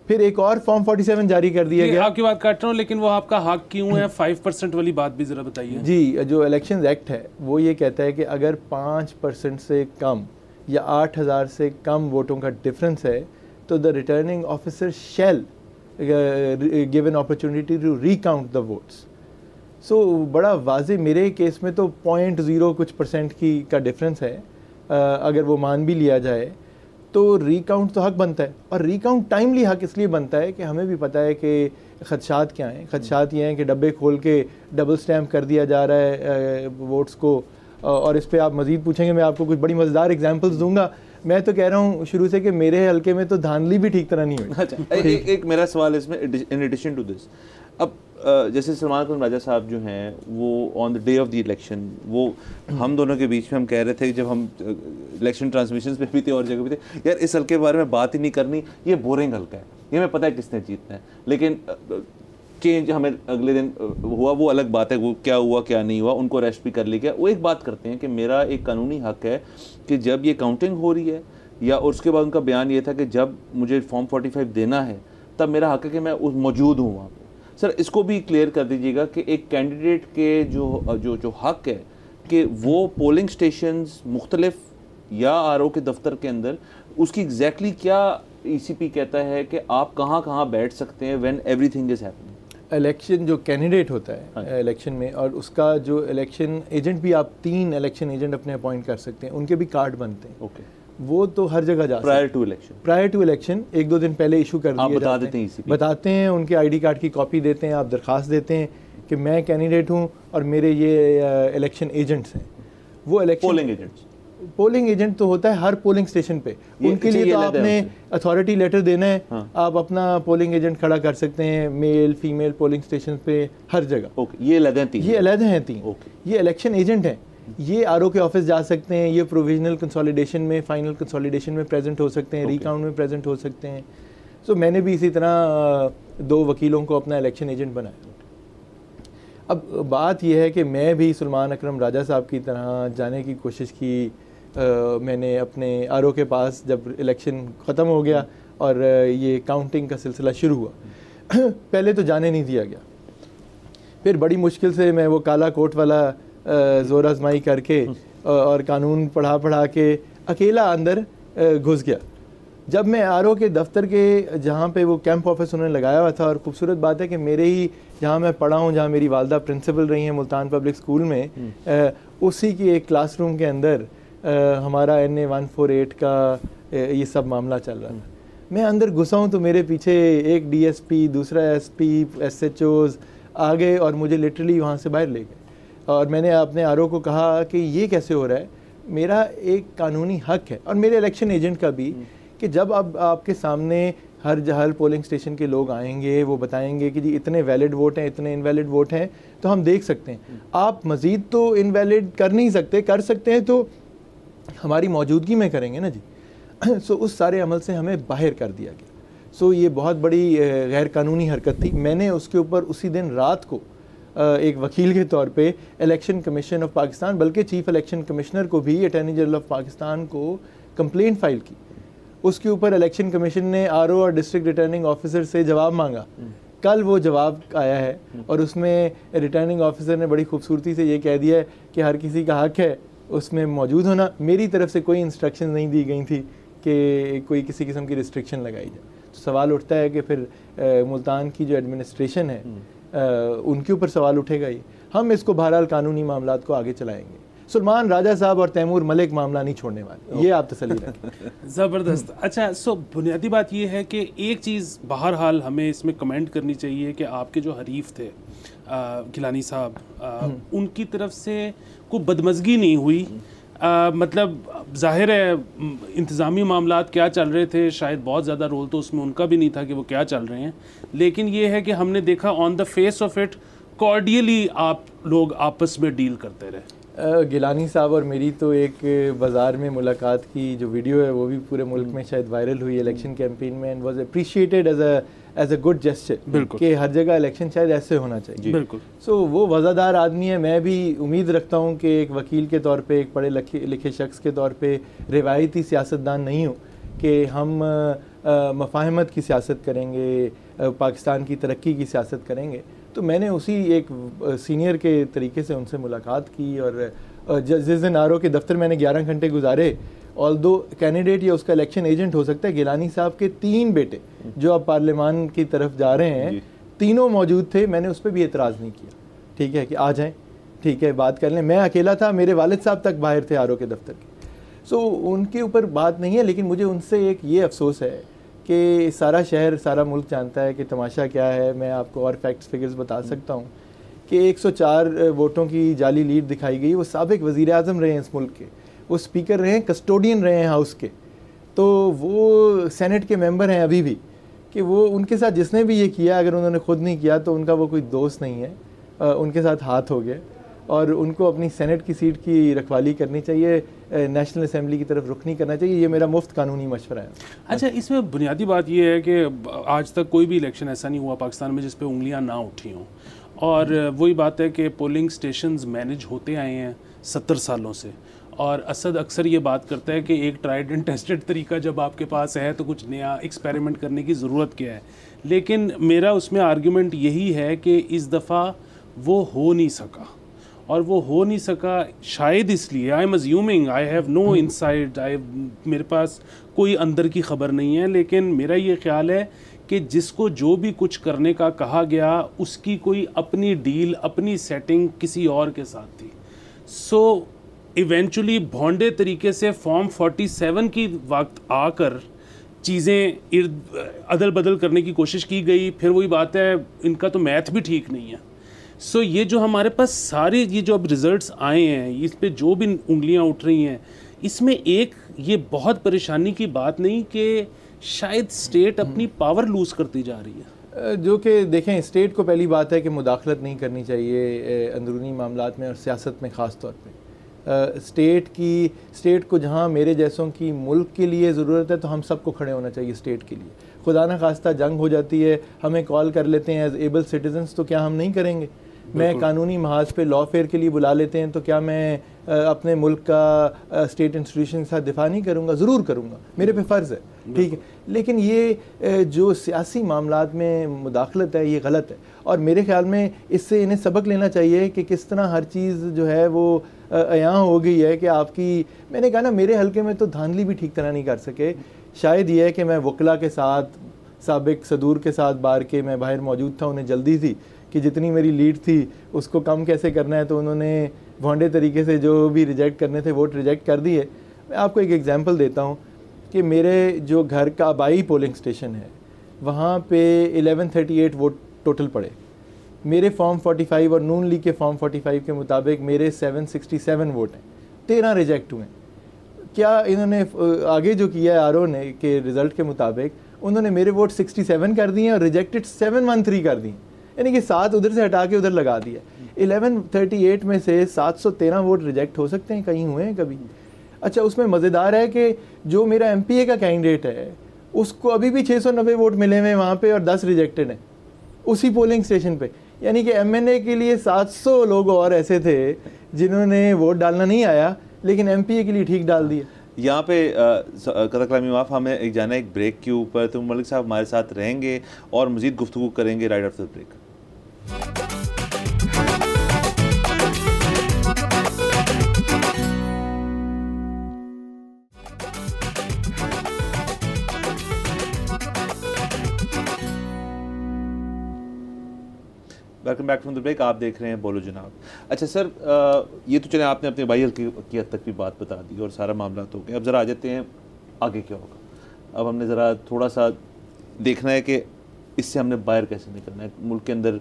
फिर एक और फॉर्म 47 जारी कर दिया गया। आपकी बात काट रहा हूँ, लेकिन वो आपका हक क्यों है? 5% वाली बात भी ज़रा बताइए। जी, जो इलेक्शन एक्ट है वो ये कहता है कि अगर 5% से कम या 8,000 से कम वोटों का डिफरेंस है तो the returning officer shall give an opportunity to recount the votes. So बड़ा वाजे, मेरे केस में तो 0.0 कुछ % की का डिफरेंस है। अगर वो मान भी लिया जाए तो रिकाउंट तो हक बनता है, और रिकाउंट टाइमली हक इसलिए बनता है कि हमें भी पता है कि खदशात क्या हैं। खदशात ये हैं कि डब्बे खोल के डबल स्टैम्प कर दिया जा रहा है वोट्स को, और इस पे आप मज़ीद पूछेंगे, मैं आपको कुछ बड़ी मज़ेदार एग्जांपल्स दूंगा। मैं तो कह रहा हूँ शुरू से कि मेरे हल्के में तो धांधली भी ठीक तरह नहीं हुई। अच्छा, एक मेरा सवाल इसमें, इन एडिशन टू दिस, अब जैसे सलमान अकरम राजा साहब जो हैं वो on the day of the election, वो हम दोनों के बीच में हम कह रहे थे, जब हम इलेक्शन ट्रांसमिशन पे भी थे और जगह भी थे, यार इस हल्के के बारे में बात ही नहीं करनी, ये बोरिंग हल्का है, ये हमें पता है किसने जीतना है। लेकिन चेंज हमें अगले दिन हुआ, वो अलग बात है, वो क्या हुआ क्या नहीं हुआ, उनको अरेस्ट भी कर लिया गया। वो एक बात करते हैं कि मेरा एक कानूनी हक है कि जब ये काउंटिंग हो रही है, या उसके बाद उनका बयान ये था कि जब मुझे फॉर्म 45 देना है तब मेरा हक है कि मैं उस मौजूद हूँ वहाँ पर। सर, इसको भी क्लियर कर दीजिएगा कि एक कैंडिडेट के जो हक है कि वो पोलिंग स्टेशंस मुख्तलिफ या RO के दफ्तर के अंदर, उसकी एग्जैक्टली क्या ECP कहता है कि आप कहाँ कहाँ बैठ सकते हैं when everything is happening. Election जो कैंडिडेट होता है इलेक्शन में, और उसका जो इलेक्शन एजेंट भी, आप 3 इलेक्शन एजेंट अपने अपॉइंट कर सकते हैं, उनके भी कार्ड बनते हैं। ओके, वो तो हर जगह जा प्रायर टू इलेक्शन 1-2 दिन पहले इशू कर दिए बता देते हैं, बताते हैं, उनके ID कार्ड की कॉपी देते हैं, आप दरख्वास्त देते हैं कि मैं कैंडिडेट हूँ और मेरे ये इलेक्शन एजेंट्स हैं। वो इलेक्शन पोलिंग एजेंट तो होता है हर पोलिंग स्टेशन पे, उनके लिए तो आपने अथॉरिटी लेटर देना है। हाँ। आप अपना पोलिंग एजेंट खड़ा कर सकते हैं, मेल फीमेल पोलिंग स्टेशन पे हर जगह। ये अलग हैं 3। ये इलेक्शन एजेंट हैं, ये RO के ऑफिस जा सकते हैं, ये प्रोविजनल कंसोलिडेशन में, फाइनल कंसोलिडेशन में प्रेजेंट हो सकते हैं, रिकाउंट में प्रेजेंट हो सकते हैं। सो मैंने भी इसी तरह 2 वकीलों को अपना इलेक्शन एजेंट बनाया। अब बात यह है कि मैं भी सलमान अकरम राजा साहब की तरह जाने की कोशिश की। मैंने अपने RO के पास, जब इलेक्शन ख़त्म हो गया और ये काउंटिंग का सिलसिला शुरू हुआ, पहले तो जाने नहीं दिया गया। फिर बड़ी मुश्किल से मैं वो काला कोट वाला ज़ोर आजमाई करके और कानून पढ़ा के अकेला अंदर घुस गया। जब मैं RO के दफ्तर के, जहाँ पे वो कैंप ऑफिस उन्होंने लगाया हुआ था, और ख़ूबसूरत बात है कि मेरे ही जहाँ मैं पढ़ा हूँ, जहाँ मेरी वालदा प्रिंसिपल रही हैं मुल्तान पब्लिक स्कूल में, उसी की एक क्लासरूम के अंदर हमारा NA 148 का ये सब मामला चल रहा था। मैं अंदर घुसा हूँ तो मेरे पीछे एक DSP, दूसरा SP, SHOs आ गए और मुझे लिटरली वहाँ से बाहर ले गए। और मैंने अपने RO को कहा कि ये कैसे हो रहा है, मेरा एक कानूनी हक है, और मेरे इलेक्शन एजेंट का भी, कि जब अब आपके सामने हर पोलिंग स्टेशन के लोग आएंगे, वो बताएंगे कि जी इतने वैलिड वोट हैं, इतने इनवैलिड वोट हैं, तो हम देख सकते हैं। आप मज़ीद तो इनवैलिड कर नहीं सकते, कर सकते हैं तो हमारी मौजूदगी में करेंगे ना जी। सो उस सारे अमल से हमें बाहर कर दिया गया। सो ये बहुत बड़ी गैर कानूनी हरकत थी। मैंने उसके ऊपर उसी दिन रात को एक वकील के तौर पे इलेक्शन कमीशन ऑफ पाकिस्तान, बल्कि चीफ इलेक्शन कमिश्नर को भी, अटॉर्नी जनरल ऑफ पाकिस्तान को कंप्लेंट फाइल की। उसके ऊपर इलेक्शन कमीशन ने RO और डिस्ट्रिक्ट रिटर्निंग ऑफिसर से जवाब मांगा। कल वो जवाब आया है, और उसमें रिटर्निंग ऑफिसर ने बड़ी खूबसूरती से ये कह दिया है कि हर किसी का हक है उसमें मौजूद होना। मेरी तरफ से कोई इंस्ट्रक्शन नहीं दी गई थी कि कोई किसी किस्म की रिस्ट्रिक्शन लगाई जाए। तो सवाल उठता है कि फिर मुल्तान की जो एडमिनिस्ट्रेशन है उनके ऊपर सवाल उठेगा ही। हम इसको बहरहाल कानूनी मामलात को आगे चलाएंगे। सलमान राजा साहब और तैमूर मलिक मामला नहीं छोड़ने वाले, ये आप तसल्ली रखें। ज़बरदस्त। अच्छा, सो बुनियादी बात ये है कि एक चीज़ बहरहाल हमें इसमें कमेंट करनी चाहिए कि आपके जो हरीफ थे गिलानी साहब, उनकी तरफ से कोई बदमज़गी नहीं हुई। मतलब जाहिर है इंतज़ामी मामलात क्या चल रहे थे, शायद बहुत ज़्यादा रोल तो उसमें उनका भी नहीं था कि वो क्या चल रहे हैं, लेकिन ये है कि हमने देखा on the face of it cordially आप लोग आपस में डील करते रहे। गिलानी साहब और मेरी तो एक बाज़ार में मुलाकात की जो वीडियो है वो भी पूरे मुल्क में शायद वायरल हुई इलेक्शन कैंपेन में, and was appreciated as a good gesture कि हर जगह इलेक्शन शायद ऐसे होना चाहिए। बिल्कुल। सो वो वज़ादार आदमी है। मैं भी उम्मीद रखता हूँ कि एक वकील के तौर पे, एक पढ़े लिखे शख्स के तौर पे, रिवायती सियासतदान नहीं हूँ कि हम मफाहमत की सियासत करेंगे, पाकिस्तान की तरक्की की सियासत करेंगे। तो मैंने उसी एक सीनियर के तरीके से उनसे मुलाकात की, और जिस दिन आरओ के दफ्तर मैंने 11 घंटे गुजारे, ऑल्दो कैंडिडेट या उसका इलेक्शन एजेंट हो सकता है, गिलानी साहब के 3 बेटे जो अब पार्लियामान की तरफ जा रहे हैं, तीनों मौजूद थे। मैंने उस पर भी एतराज़ नहीं किया, ठीक है कि आ जाएं, ठीक है बात कर लें। मैं अकेला था, मेरे वालिद साहब तक बाहर थे आरओ के दफ्तर के। सो उनके ऊपर बात नहीं है, लेकिन मुझे उनसे एक ये अफसोस है कि सारा शहर, सारा मुल्क जानता है कि तमाशा क्या है। मैं आपको और फैक्ट्स फिगर्स बता सकता हूँ कि 104 वोटों की जाली लीड दिखाई गई। वो साबिक वज़ीर आज़म रहे हैं इस मुल्क के, वो स्पीकर रहे हैं, कस्टोडियन रहे हैं हाउस के, तो वो सेनेट के मेंबर हैं अभी भी। कि वो उनके साथ जिसने भी ये किया, अगर उन्होंने ख़ुद नहीं किया तो उनका वो कोई दोस्त नहीं है, उनके साथ हाथ हो गया, और उनको अपनी सेनेट की सीट की रखवाली करनी चाहिए, नेशनल असेंबली की तरफ रुख नहीं करना चाहिए। ये मेरा मुफ्त कानूनी मशवरा है। अच्छा, इसमें बुनियादी बात ये है कि आज तक कोई भी इलेक्शन ऐसा नहीं हुआ पाकिस्तान में जिस पे उंगलियां ना उठी हों, और वही बात है कि पोलिंग स्टेशंस मैनेज होते आए हैं 70 सालों से, और असद अक्सर ये बात करता है कि एक ट्राइड एंड टेस्टेड तरीका जब आपके पास है तो कुछ नया एक्सपेरिमेंट करने की ज़रूरत क्या है। लेकिन मेरा उसमें आर्ग्यूमेंट यही है कि इस दफ़ा वो हो नहीं सका, और वो हो नहीं सका शायद इसलिए, I am assuming, I have no insight, मेरे पास कोई अंदर की खबर नहीं है, लेकिन मेरा ये ख्याल है कि जिसको जो भी कुछ करने का कहा गया उसकी कोई अपनी डील, अपनी सेटिंग किसी और के साथ थी। सो इवेंचुअली भोंडे तरीके से फॉर्म 47 की वक्त आकर चीज़ें अदल बदल करने की कोशिश की गई। फिर वही बात है, इनका तो मैथ भी ठीक नहीं है। सो ये जो हमारे पास सारे ये जो अब रिज़ल्ट्स आए हैं, इस पे जो भी उंगलियां उठ रही हैं, इसमें एक ये बहुत परेशानी की बात नहीं कि शायद स्टेट अपनी पावर लूज़ करती जा रही है। जो कि देखें, स्टेट को पहली बात है कि मुदाखलत नहीं करनी चाहिए अंदरूनी मामलात में, और सियासत में ख़ास तौर पे। स्टेट को जहाँ मेरे जैसों की मुल्क के लिए ज़रूरत है तो हम सबको खड़े होना चाहिए स्टेट के लिए। खुदा न खास्ता जंग हो जाती है, हमें कॉल कर लेते हैं एज एबल सिटीजन्स, तो क्या हम नहीं करेंगे? मैं कानूनी महाज पे लॉ फेयर के लिए बुला लेते हैं, तो क्या मैं अपने मुल्क का स्टेट इंस्टीट्यूशन के साथ दिफा नहीं करूँगा? ज़रूर करूँगा, मेरे पे फ़र्ज़ है, ठीक है। लेकिन ये जो सियासी मामलात में मुदाखलत है, ये गलत है, और मेरे ख्याल में इससे इन्हें सबक लेना चाहिए कि किस तरह हर चीज़ जो है वो यहाँ हो गई है कि आपकी, मैंने कहा ना, मेरे हल्के में तो धांधली भी ठीक तरह नहीं कर सके। शायद ये है कि मैं वकला के साथ, साबिक सदूर के साथ बार के मैं बाहर मौजूद था, उन्हें जल्दी थी कि जितनी मेरी लीड थी उसको कम कैसे करना है, तो उन्होंने भोंडे तरीके से जो भी रिजेक्ट करने थे वोट रिजेक्ट कर दिए। मैं आपको एक एग्जांपल देता हूँ कि मेरे जो घर का आबाई पोलिंग स्टेशन है वहाँ पे 1138 वोट टोटल पड़े। मेरे फॉर्म 45 और नून लीग के फॉर्म 45 के मुताबिक मेरे 767 वोट हैं, 13 रिजेक्ट हुए। क्या इन्होंने आगे जो किया है आरओ ने के रिज़ल्ट के मुताबिक, उन्होंने मेरे वोट 67 कर दिए और रिजेक्टेड 713 कर दिए, यानी कि 7 उधर से हटा के उधर लगा दिया। 1138 में से 713 वोट रिजेक्ट हो सकते हैं, कहीं हुए हैं कभी? अच्छा, उसमें मज़ेदार है कि जो मेरा MPA का कैंडिडेट है उसको अभी भी 690 वोट मिले हुए वहाँ पे और 10 रिजेक्टेड हैं उसी पोलिंग स्टेशन पे। यानी कि MNA के लिए 700 लोग और ऐसे थे जिन्होंने वोट डालना नहीं आया, लेकिन MPA के लिए ठीक डाल दिया। यहाँ पे कलामी माफ, हमें एक जाना एक ब्रेक के ऊपर, तो मलिक साहब हमारे साथ रहेंगे और मज़ीद गुफ्तगू करेंगे right after the break. Welcome back from the break. आप देख रहे हैं बोलो जनाब। अच्छा सर, ये तो चले आपने अपने भाई की हद तक भी बात बता दी और सारा मामला तो हो गया। अब ज़रा आ जाते हैं आगे क्या होगा। अब हमने ज़रा थोड़ा सा देखना है कि इससे हमने बाहर कैसे निकलना है। मुल्क के अंदर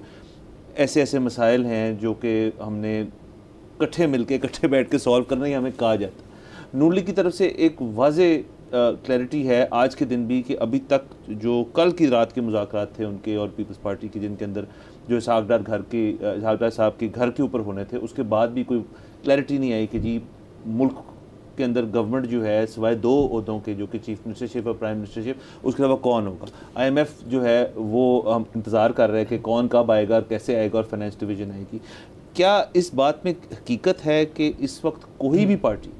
ऐसे ऐसे मसाइल हैं जो कि हमने इकट्ठे मिल के इकट्ठे बैठ के सॉल्व करना ही हमें कहा जाता। नून लीग की तरफ से एक वाज़े क्लैरिटी है आज के दिन भी कि अभी तक जो कल की रात के मुज़ाकरात थे उनके और पीपल्स पार्टी के, जिनके अंदर जो इसहाक डार साहब के घर के ऊपर होने थे, उसके बाद भी कोई क्लैरिटी नहीं आई कि जी मुल्क के अंदर गवर्नमेंट जो है सिवाय 2 ओहदों के जो कि चीफ मिनिस्टरशिप और प्राइम मिनिस्टरशिप, उसके अलावा कौन होगा। IMF जो है वो हम इंतज़ार कर रहे हैं कि कौन कब आएगा और कैसे आएगा और फाइनेंस डिवीजन आएगी। क्या इस बात में हकीकत है कि इस वक्त कोई भी पार्टी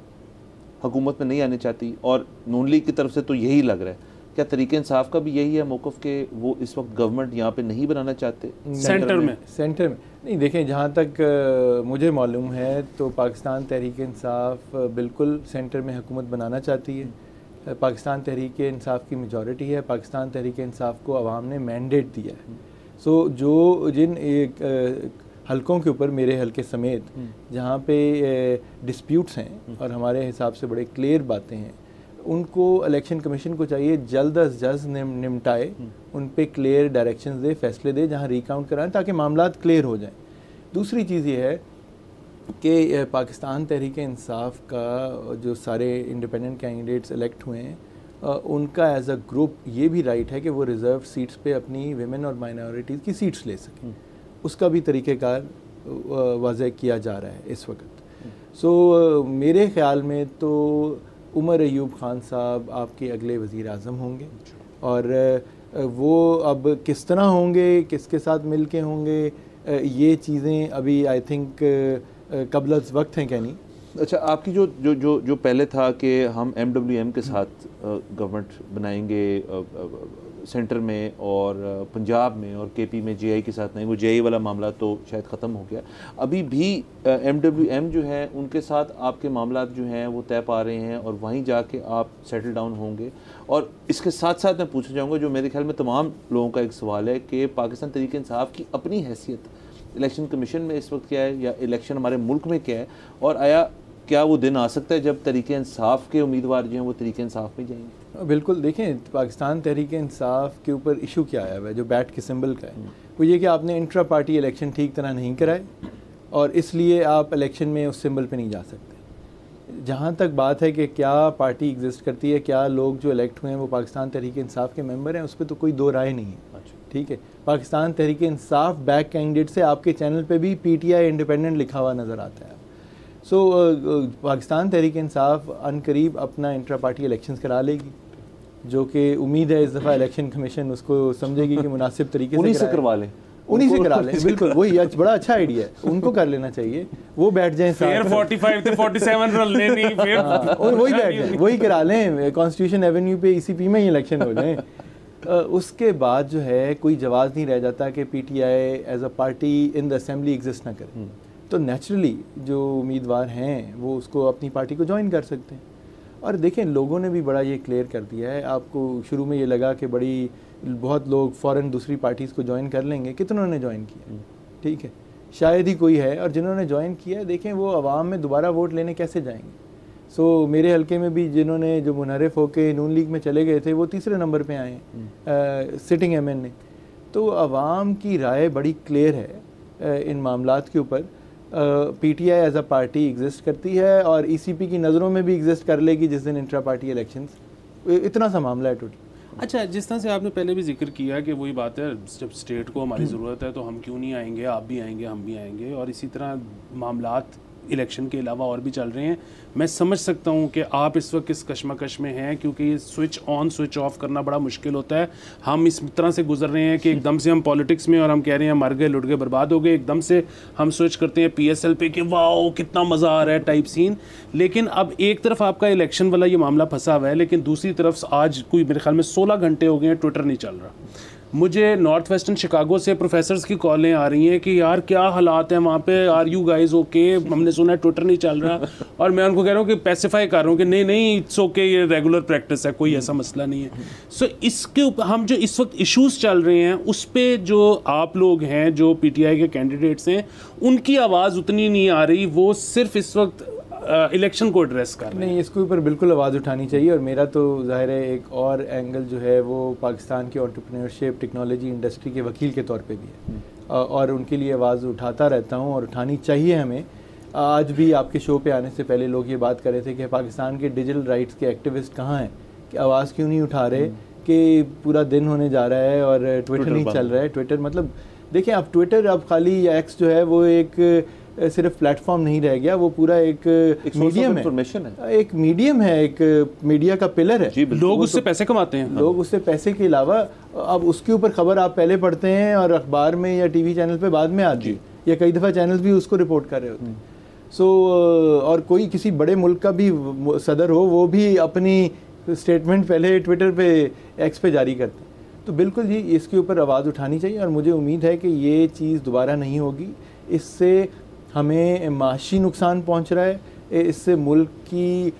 हुकूमत में नहीं आनी चाहती, और नून लीग की तरफ से तो यही लग रहा है? क्या तरीके इंसाफ का भी यही है मौक़िफ़ के वो इस वक्त गवर्नमेंट यहाँ पे नहीं बनाना चाहते सेंटर में नहीं? देखें, जहाँ तक मुझे मालूम है तो पाकिस्तान तहरीक इंसाफ बिल्कुल सेंटर में हुकूमत बनाना चाहती है। पाकिस्तान तहरीक इंसाफ की मेजॉरिटी है। पाकिस्तान तहरीक इंसाफ को अवाम ने मैंडेट दिया है। सो जो जिन एक हलकों के ऊपर, मेरे हलके समेत, जहाँ पे डिस्प्यूट्स हैं और हमारे हिसाब से बड़े क्लियर बातें हैं, उनको इलेक्शन कमीशन को चाहिए जल्द अज जल्द निपटाए, उन पे क्लियर डायरेक्शंस दे, फैसले दे, जहाँ रिकाउंट कराएं ताकि मामलात क्लियर हो जाएं। दूसरी चीज़ ये है कि पाकिस्तान तहरीक इंसाफ का जो सारे इंडिपेंडेंट कैंडिडेट्स इलेक्ट हुए हैं, उनका एज अ ग्रुप ये भी राइट है कि वो रिज़र्व सीट्स पे अपनी विमेन और माइनॉरिटीज़ की सीट्स ले सकें। उसका भी तरीक़ेकार वाज़ह किया जा रहा है इस वक्त। सो मेरे ख़्याल में तो उमर अयूब ख़ान साहब आपके अगले वज़ीर आज़म होंगे, और वो अब किस तरह होंगे, किसके साथ मिल के होंगे, ये चीज़ें अभी आई थिंक कबल वक्त हैं कहनी। अच्छा, आपकी जो जो जो जो पहले था कि हम MWM के साथ गवर्नमेंट बनाएंगे सेंटर में, और पंजाब में और KP में JI के साथ नहीं, वो JI वाला मामला तो शायद ख़त्म हो गया। अभी भी MWM जो है उनके साथ आपके मामला जो हैं वो तय पा रहे हैं और वहीं जाके आप सेटल डाउन होंगे। और इसके साथ साथ मैं पूछना चाहूँगा, जो मेरे ख्याल में तमाम लोगों का एक सवाल है कि पाकिस्तान तहरीक इंसाफ की अपनी हैसियत इलेक्शन कमीशन में इस वक्त क्या है, या इलेक्शन हमारे मुल्क में क्या है, और आया क्या वो दिन आ सकता है जब तहरीक इंसाफ के उम्मीदवार जो हैं वो तहरीक इंसाफ में जाएंगे? बिल्कुल। देखें, पाकिस्तान तहरीक इंसाफ के ऊपर इशू क्या आया हुआ है जो बैट के सिंबल का है, वो ये कि आपने इंट्रा पार्टी इलेक्शन ठीक तरह नहीं कराए और इसलिए आप इलेक्शन में उस सिंबल पे नहीं जा सकते। जहाँ तक बात है कि क्या पार्टी एग्जिस्ट करती है, क्या लोग जो इलेक्ट हुए हैं वो पाकिस्तान तहरीक इंसाफ के मेंबर हैं, उस पर तो कोई दो राय नहीं है। ठीक है, पाकिस्तान तहरीक इंसाफ बैक कैंडिडेट से आपके चैनल पे भी PTI इंडिपेंडेंट लिखा हुआ नज़र आता है। सो पाकिस्तान तहरीक इंसाफ अनकरीब अपना इंट्रा पार्टी इलेक्शंस करा लेगी, जो कि उम्मीद है इस दफ़ा इलेक्शन कमीशन उसको समझेगी कि मुनासिब तरीके से करवा लें, उन्हीं से करा लें। बिल्कुल, वही बड़ा अच्छा आइडिया है, उनको कर लेना चाहिए। वो बैठ जाएं, फिर 45 से 47 रन लेनी, फिर वही बैठ जाएं, वही करा लें, कॉन्स्टिट्यूशन एवेन्यू पे ECP में ही इलेक्शन हो जाए। उसके बाद जो है कोई जवाब नहीं रह जाता कि PTI as a party in the assembly exist ना करे, तो नेचुरली जो उम्मीदवार हैं वो उसको अपनी पार्टी को ज्वाइन कर सकते हैं। और देखें, लोगों ने भी बड़ा ये क्लियर कर दिया है। आपको शुरू में ये लगा कि बहुत लोग फ़ौरन दूसरी पार्टीज़ को ज्वाइन कर लेंगे, कितनों ने ज्वाइन किया? ठीक है, शायद ही कोई है, और जिन्होंने ज्वाइन किया देखें वो अवाम में दोबारा वोट लेने कैसे जाएंगे। सो मेरे हलके में भी जिन्होंने जो मुनहरिफ होकर नून लीग में चले गए थे वो तीसरे नंबर पे आए हैं सिटिंग MN। तो अवाम की राय बड़ी क्लियर है इन मामलात के ऊपर। PTI as a party exist करती है और ECP की नज़रों में भी एग्जिस्ट कर लेगी जिस दिन इंट्रा पार्टी इलेक्शंस। इतना सा मामला है टोटल। अच्छा, जिस तरह से आपने पहले भी जिक्र किया कि वही बात है, जब स्टेट को हमारी ज़रूरत है तो हम क्यों नहीं आएंगे, आप भी आएंगे, हम भी आएंगे, और इसी तरह मामलात इलेक्शन के अलावा और भी चल रहे हैं। मैं समझ सकता हूं कि आप इस वक्त किस कश्मकश में हैं, क्योंकि ये स्विच ऑन स्विच ऑफ करना बड़ा मुश्किल होता है। हम इस तरह से गुजर रहे हैं कि एकदम से हम पॉलिटिक्स में और हम कह रहे हैं मर गए, लुट गए, बर्बाद हो गए, एकदम से हम स्विच करते हैं PSL पे कि वाओ कितना मज़ा आ रहा है टाइप सीन। लेकिन अब एक तरफ आपका इलेक्शन वाला ये मामला फंसा हुआ है, लेकिन दूसरी तरफ आज कोई मेरे ख्याल में 16 घंटे हो गए हैं ट्विटर नहीं चल रहा। मुझे नॉर्थ वेस्टर्न शिकागो से प्रोफेसर्स की कॉलें आ रही हैं कि यार क्या हालात हैं वहाँ पे, आर यू गाइज ओके, हमने सुना है ट्विटर नहीं चल रहा। और मैं उनको कह रहा हूँ कि पैसिफाई कर रहा हूँ कि नहीं नहीं इट्स ओके, ये रेगुलर प्रैक्टिस है, कोई ऐसा मसला नहीं है। सो इसके ऊपर हम जो इस वक्त इश्यूज चल रहे हैं उस पर जो आप लोग हैं, जो PTI के कैंडिडेट्स हैं, उनकी आवाज़ उतनी नहीं आ रही, वो सिर्फ इस वक्त इलेक्शन को एड्रेस कर रहे हैं। नहीं, इसके ऊपर बिल्कुल आवाज़ उठानी चाहिए। और मेरा तो ज़ाहिर है एक और एंगल जो है वो पाकिस्तान के एंटरप्रेन्योरशिप टेक्नोलॉजी इंडस्ट्री के वकील के तौर पे भी है, और उनके लिए आवाज़ उठाता रहता हूँ और उठानी चाहिए हमें। आज भी आपके शो पे आने से पहले लोग ये बात कर रहे थे कि पाकिस्तान के डिजिटल राइट्स के एक्टिविस्ट कहाँ हैं, कि आवाज़ क्यों नहीं उठा रहे, कि पूरा दिन होने जा रहा है और ट्विटर नहीं चल रहा है। ट्विटर मतलब देखें आप, ट्विटर अब खाली एक्स जो है वो एक सिर्फ प्लेटफॉर्म नहीं रह गया, वो पूरा एक मीडियम है, एक मीडियम है, एक मीडिया का पिलर है। लोग उससे पैसे कमाते हैं। लोग उससे पैसे के अलावा अब उसके ऊपर खबर आप पहले पढ़ते हैं और अखबार में या टीवी चैनल पे बाद में आती है, या कई दफ़ा चैनल भी उसको रिपोर्ट कर रहे होते हैं। सो और कोई किसी बड़े मुल्क का भी सदर हो, वो भी अपनी स्टेटमेंट पहले ट्विटर पे, एक्स पे जारी करते हैं। तो बिल्कुल जी इसके ऊपर आवाज़ उठानी चाहिए, और मुझे उम्मीद है कि ये चीज़ दोबारा नहीं होगी। इससे हमें माशी नुकसान पहुंच रहा है, इससे मुल्क की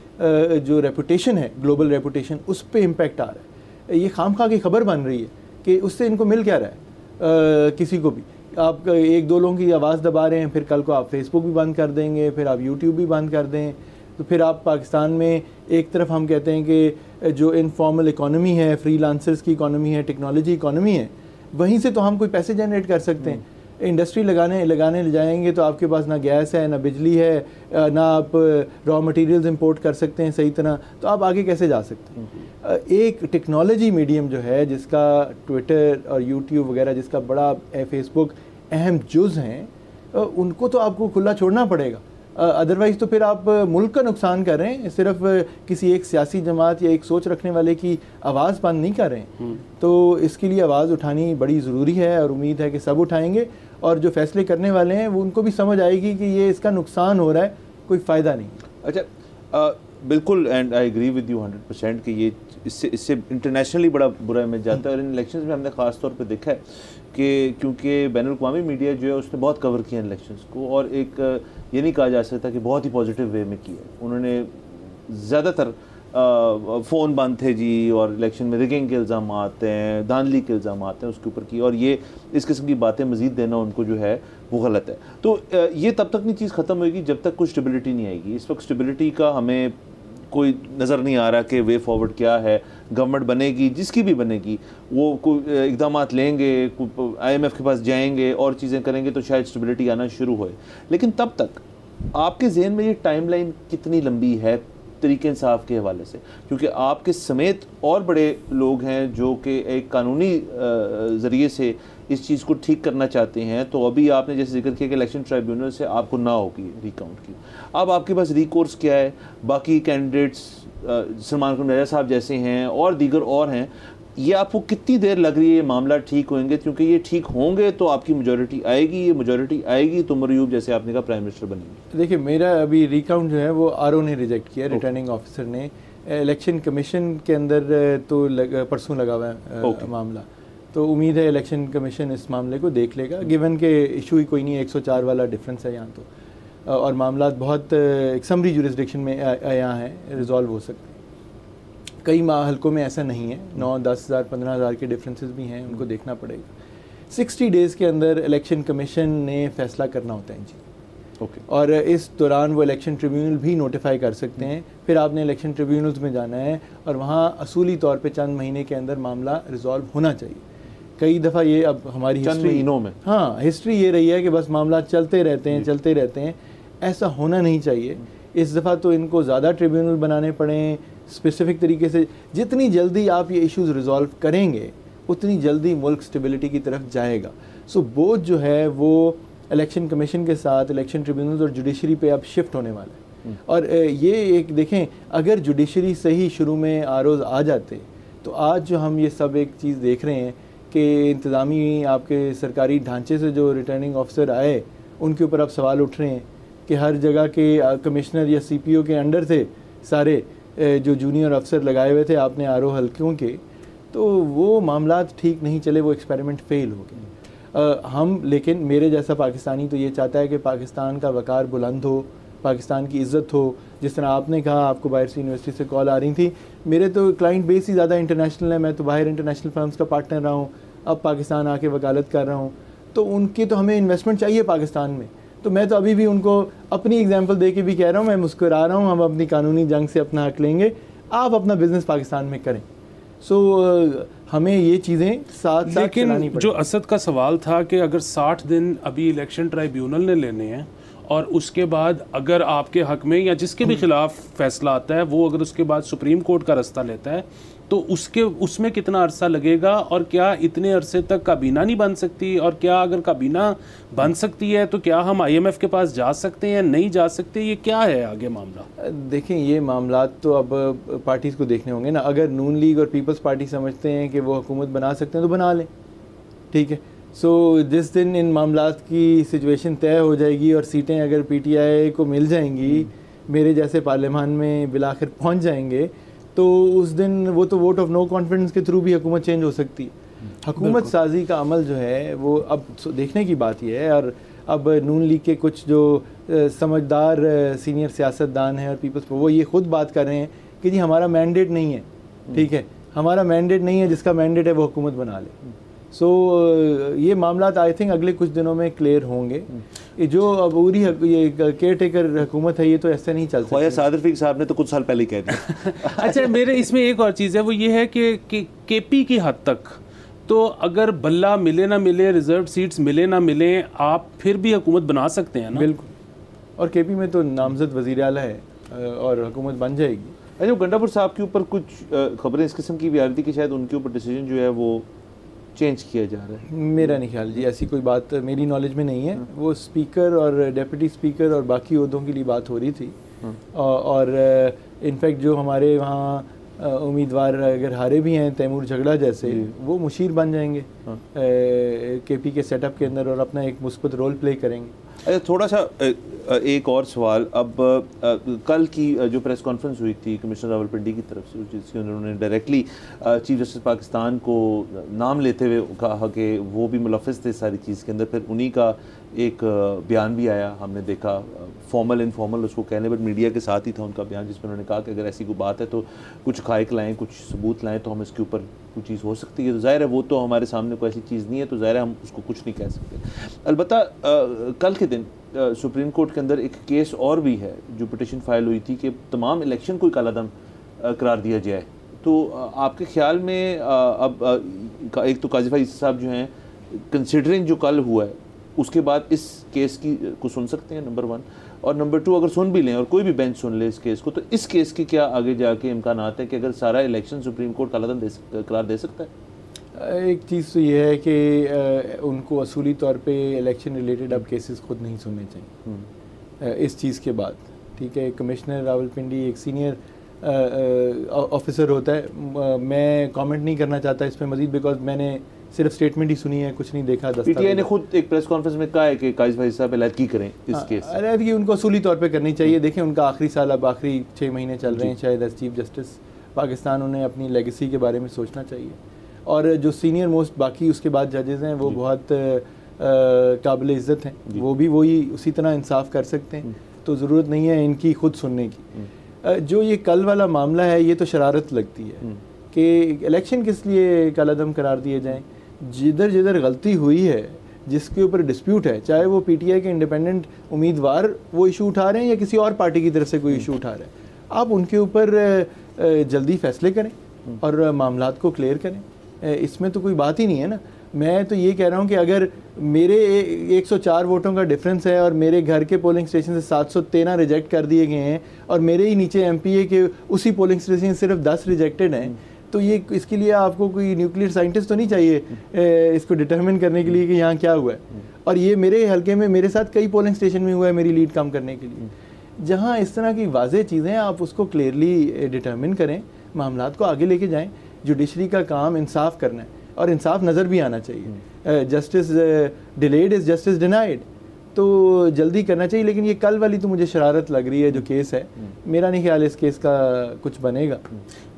जो रेपुटेशन है, ग्लोबल रेपुटेशन, उस पर इम्पेक्ट आ रहा है। ये खामखा की खबर बन रही है कि उससे इनको मिल क्या रहा है। किसी को भी आप एक दो लोगों की आवाज़ दबा रहे हैं, फिर कल को आप फेसबुक भी बंद कर देंगे, फिर आप यूट्यूब भी बंद कर दें, तो फिर आप पाकिस्तान में एक तरफ हम कहते हैं कि जो इनफॉर्मल इकॉनमी है, फ्रीलांसर्स की इकॉनमी है, टेक्नोलॉजी इकॉनमी है, वहीं से तो हम कोई पैसे जनरेट कर सकते हैं। इंडस्ट्री लगाने ले जाएंगे तो आपके पास ना गैस है, ना बिजली है, ना आप रॉ मटेरियल्स इंपोर्ट कर सकते हैं सही तरह, तो आप आगे कैसे जा सकते हैं। एक टेक्नोलॉजी मीडियम जो है, जिसका ट्विटर और यूट्यूब वगैरह, जिसका बड़ा फेसबुक अहम जुज़ हैं, उनको तो आपको खुला छोड़ना पड़ेगा। अदरवाइज़ तो फिर आप मुल्क का नुकसान कर रहे हैं, सिर्फ किसी एक सियासी जमात या एक सोच रखने वाले की आवाज़ बंद नहीं कर रहे हैं। तो इसके लिए आवाज़ उठानी बड़ी ज़रूरी है, और उम्मीद है कि सब उठाएंगे, और जो फैसले करने वाले हैं वो उनको भी समझ आएगी कि ये इसका नुकसान हो रहा है, कोई फ़ायदा नहीं। अच्छा, बिल्कुल, and I agree with you 100% कि ये इससे इंटरनेशनली बड़ा बुरा इमेज जाता है। और इन इलेक्शंस में हमने ख़ास तौर पे देखा है कि क्योंकि बैनुल-अक़वामी मीडिया जो है उसने बहुत कवर किया इलेक्शंस को, और एक ये नहीं कहा जा सकता कि बहुत ही पॉजिटिव वे में किया। उन्होंने ज़्यादातर फ़ोन बंद थे जी, और इलेक्शन में रिगिंग के इल्ज़ाम आते हैं, धांधली के इल्ज़ाम आते हैं उसके ऊपर की, और ये इस किस्म की बातें मज़ीद देना उनको जो है वो गलत है। तो ये तब तक नहीं चीज़ ख़त्म होगी जब तक कुछ स्टेबिलिटी नहीं आएगी। इस वक्त स्टेबिलिटी का हमें कोई नज़र नहीं आ रहा कि वे फॉरवर्ड क्या है। गवर्नमेंट बनेगी, जिसकी भी बनेगी, वो कोई इक़दाम लेंगे, IMF के पास जाएंगे और चीज़ें करेंगे तो शायद स्टेबिलिटी आना शुरू होए। लेकिन तब तक आपके जहन में ये टाइमलाइन कितनी लंबी है तरीके इंसाफ के हवाले से? क्योंकि आपके समेत और बड़े लोग हैं जो कि एक कानूनी ज़रिए से इस चीज़ को ठीक करना चाहते हैं। तो अभी आपने जैसे जिक्र किया कि इलेक्शन ट्राइब्यूनल से आपको ना होगी रिकाउंट की, अब आपके पास रिकोर्स क्या है? बाकी कैंडिडेट्स सलमान खान साहब जैसे हैं और दीगर और हैं, ये आपको कितनी देर लग रही है ये मामला ठीक होंगे? क्योंकि ये ठीक होंगे तो आपकी मेजॉरिटी आएगी, ये मेजॉरिटी आएगी तो उमर अयूब जैसे आपने कहा प्राइम मिनिस्टर बनेंगे। देखिए, मेरा अभी रिकाउंट जो है वो RO ने रिजेक्ट किया, रिटर्निंग ऑफिसर ने। इलेक्शन कमीशन के अंदर तो परसों लगा हुआ है मामला, तो उम्मीद है इलेक्शन कमीशन इस मामले को देख लेगा, गिवन के इशू ही कोई नहीं, 104 वाला डिफरेंस है यहाँ तो, और मामला बहुत एक समरी जुरिस्डिक्शन में यहाँ है, रिजॉल्व हो सकते हैं। कई हल्कों में ऐसा नहीं है, 9-10 हज़ार 15 हज़ार के डिफरेंसेस भी हैं, उनको देखना पड़ेगा। 60 डेज़ के अंदर इलेक्शन कमीशन ने फैसला करना होता है जी, और इस दौरान वो इलेक्शन ट्रिब्यूनल भी नोटिफाई कर सकते हैं। फिर आपने इलेक्शन ट्रिब्यूनल्स में जाना है और वहाँ असूली तौर पे चंद महीने के अंदर मामला रिजॉल्व होना चाहिए। कई दफ़ा ये अब हमारी महीनों में, हाँ, हिस्ट्री ये रही है कि बस मामला चलते रहते हैं। ऐसा होना नहीं चाहिए। इस दफ़ा तो इनको ज़्यादा ट्रिब्यूनल बनाने पड़े स्पेसिफिक तरीके से। जितनी जल्दी आप ये इश्यूज़ रिजॉल्व करेंगे उतनी जल्दी मुल्क स्टेबिलिटी की तरफ जाएगा। सो बोझ जो है वो इलेक्शन कमीशन के साथ इलेक्शन ट्रिब्यूनल्स और जुडिशरी पे अब शिफ्ट होने वाला है। और ये एक देखें, अगर जुडिशरी सही शुरू में ROs आ जाते तो आज जो हम ये सब एक चीज़ देख रहे हैं कि इंतज़ामी आपके सरकारी ढांचे से जो रिटर्निंग ऑफिसर आए उनके ऊपर अब सवाल उठ रहे हैं कि हर जगह के कमिश्नर या CPO के अंडर थे सारे जो जूनियर अफसर लगाए हुए थे आपने RO हल्कों के, तो वो मामला ठीक नहीं चले, वो एक्सपेरिमेंट फेल हो गए। हम लेकिन मेरे जैसा पाकिस्तानी तो ये चाहता है कि पाकिस्तान का वक़ार बुलंद हो, पाकिस्तान की इज़्ज़त हो। जिस तरह आपने कहा आपको बाहर से यूनिवर्सिटी से कॉल आ रही थी, मेरे तो क्लाइंट बेस ही ज़्यादा इंटरनेशनल है, मैं तो बाहर इंटरनेशनल फर्म्स का पार्टनर रहा हूँ, अब पाकिस्तान आके वकालत कर रहा हूँ, तो उनकी तो हमें इन्वेस्टमेंट चाहिए पाकिस्तान में। तो मैं तो अभी भी उनको अपनी एग्जांपल दे के भी कह रहा हूँ, मैं मुस्कुरा रहा हूँ, हम अपनी कानूनी जंग से अपना हक लेंगे, आप अपना बिजनेस पाकिस्तान में करें। हमें ये चीज़ें साथ साथ चलानी लेकिन जो असद का सवाल था कि अगर 60 दिन अभी इलेक्शन ट्राइब्यूनल ने लेने हैं और उसके बाद अगर आपके हक में या जिसके भी खिलाफ फैसला आता है वो अगर उसके बाद सुप्रीम कोर्ट का रास्ता लेता है तो उसमें कितना अरसा लगेगा, और क्या इतने अरसे तक काबीना नहीं बन सकती, और क्या अगर काबीना बन सकती है तो क्या हम IMF के पास जा सकते हैं, नहीं जा सकते, ये क्या है आगे मामला? देखें, ये मामला तो अब पार्टीज़ को देखने होंगे ना। अगर नून लीग और पीपल्स पार्टी समझते हैं कि वो हुकूमत बना सकते हैं तो बना लें, ठीक है। सो जिस दिन इन मामलात की सिचुएशन तय हो जाएगी और सीटें अगर PTI को मिल जाएंगी, मेरे जैसे पार्लियामान में बिलाखिर पहुंच जाएंगे, तो उस दिन वो तो वोट ऑफ नो कॉन्फिडेंस के थ्रू भी हुकूमत चेंज हो सकती है। हुकूमत साजी का अमल जो है वो अब देखने की बात ही है। और अब नून लीग के कुछ जो समझदार सीनियर सियासतदान हैं और पीपल्स, वो ये खुद बात कर रहे हैं कि जी हमारा मैंडेट नहीं है, ठीक है, हमारा मैंडेट नहीं है, जिसका मैंडेट है वो हुकूमत बना ले। सो ये मामला आई थिंक अगले कुछ दिनों में क्लियर होंगे। ये जो अबूरी ये केयर टेकर हुकूमत है, ये तो ऐसे नहीं चल सकती। सादिर रफीक साहब ने तो कुछ साल पहले ही कह दिया। अच्छा, मेरे इसमें एक और चीज़ है, वो ये है कि KP की हद तक तो अगर बल्ला मिले ना मिले, रिजर्व सीट्स मिले ना मिले, आप फिर भी हुकूमत बना सकते हैं ना? बिल्कुल। और KP में तो नामजद वज़ीर आला है और हुकूमत बन जाएगी। अच्छा, गंडापुर साहब के ऊपर कुछ खबरें इस किस्म की भी आ रही थी कि शायद उनके ऊपर डिसीजन जो है वो चेंज किया जा रहा है। मेरा नहीं ख्याल जी, ऐसी कोई बात मेरी नॉलेज में नहीं है। वो स्पीकर और डेप्यूटी स्पीकर और बाकी ओहदों के लिए बात हो रही थी। और इनफैक्ट जो हमारे वहाँ उम्मीदवार अगर हारे भी हैं, तैमूर झगड़ा जैसे, वो मुशीर बन जाएंगे KP के सेटअप के अंदर और अपना एक मुस्बत रोल प्ले करेंगे। अच्छा, थोड़ा सा एक और सवाल। अब कल की जो प्रेस कॉन्फ्रेंस हुई थी कमिश्नर रावलपिंडी की तरफ से, जिसके उन्होंने डायरेक्टली चीफ जस्टिस पाकिस्तान को नाम लेते हुए कहा कि वो भी मुलफ़िज़ थे सारी चीज़ के अंदर, फिर उन्हीं का एक बयान भी आया, हमने देखा, फॉर्मल इनफॉर्मल उसको कहने, बट मीडिया के साथ ही था उनका बयान, जिसमें उन्होंने कहा कि अगर ऐसी कोई बात है तो कुछ हक़ाइक़ लाएँ, कुछ सबूत लाएँ, तो हम इसके ऊपर कुछ चीज़ हो सकती है। तो ज़ाहिर है वो तो हमारे सामने कोई ऐसी चीज़ नहीं है, तो ज़ाहिर है हम उसको कुछ नहीं कह सकते। अलबत्ता कल के दिन सुप्रीम कोर्ट के अंदर एक केस और भी है जो पिटिशन फाइल हुई थी कि तमाम इलेक्शन को कालादम करार दिया जाए। तो आपके ख्याल में अब एक तो काजी फैज़ साहब जो हैं, कंसिडरिंग जो कल हुआ है, उसके बाद इस केस की को सुन सकते हैं, नंबर 1, और नंबर 2 अगर सुन भी लें और कोई भी बेंच सुन ले इस केस को, तो इस केस की क्या आगे जाके इम्कानात है कि अगर सारा इलेक्शन सुप्रीम कोर्ट कालादम करार दे सकता है? एक चीज़ तो ये है कि उनको असूली तौर पे इलेक्शन रिलेटेड अब केसेस खुद नहीं सुनने चाहिए इस चीज़ के बाद, ठीक है। कमिश्नर रावलपिंडी एक सीनियर ऑफिसर होता है, मैं कमेंट नहीं करना चाहता इस पर मज़ीद, बिकॉज मैंने सिर्फ स्टेटमेंट ही सुनी है, कुछ नहीं देखा। PTI ने खुद एक प्रेस कॉन्फ्रेंस में कहा है कि काजी फैज़ साहब अलीहदगी करें इस केस। अलीहदगी उनको असूली तौर पे करनी चाहिए। देखें, उनका आखिरी साल, अब आखिरी 6 महीने चल रहे हैं शायद एज चीफ जस्टिस पाकिस्तान, उन्हें अपनी लेगेसी के बारे में सोचना चाहिए। और जो सीनियर मोस्ट बाकी उसके बाद जजेज़ हैं, वो बहुत काबिल इज़्ज़त हैं, वो भी वही उसी तरह इंसाफ कर सकते हैं, तो ज़रूरत नहीं है इनकी खुद सुनने की। जो ये कल वाला मामला है, ये तो शरारत लगती है कि इलेक्शन किस लिए कालादम करार दिए जाएँ। जिधर जिधर गलती हुई है, जिसके ऊपर डिस्प्यूट है, चाहे वो PTI के इंडिपेंडेंट उम्मीदवार वो इशू उठा रहे हैं या किसी और पार्टी की तरफ से कोई इशू उठा रहे हैं, आप उनके ऊपर जल्दी फैसले करें और मामलात को क्लियर करें। इसमें तो कोई बात ही नहीं है ना। मैं तो ये कह रहा हूँ कि अगर मेरे 104 वोटों का डिफरेंस है और मेरे घर के पोलिंग स्टेशन से 713 रिजेक्ट कर दिए गए हैं और मेरे ही नीचे MPA के उसी पोलिंग स्टेशन से सिर्फ 10 रिजेक्टेड हैं, तो ये इसके लिए आपको कोई न्यूक्लियर साइंटिस्ट तो नहीं चाहिए इसको डिटरमिन करने के लिए कि यहाँ क्या हुआ है। और ये मेरे हल्के में मेरे साथ कई पोलिंग स्टेशन में हुआ है मेरी लीड कम करने के लिए। जहाँ इस तरह की वाज़ेह चीज़ें आप उसको क्लियरली डिटरमिन करें, मामलात को आगे लेके जाएँ। जुडिशरी का काम इंसाफ करना है और इंसाफ नज़र भी आना चाहिए। Justice delayed is justice denied. तो जल्दी करना चाहिए। लेकिन ये कल वाली तो मुझे शरारत लग रही है जो केस है, मेरा नहीं ख्याल इस केस का कुछ बनेगा।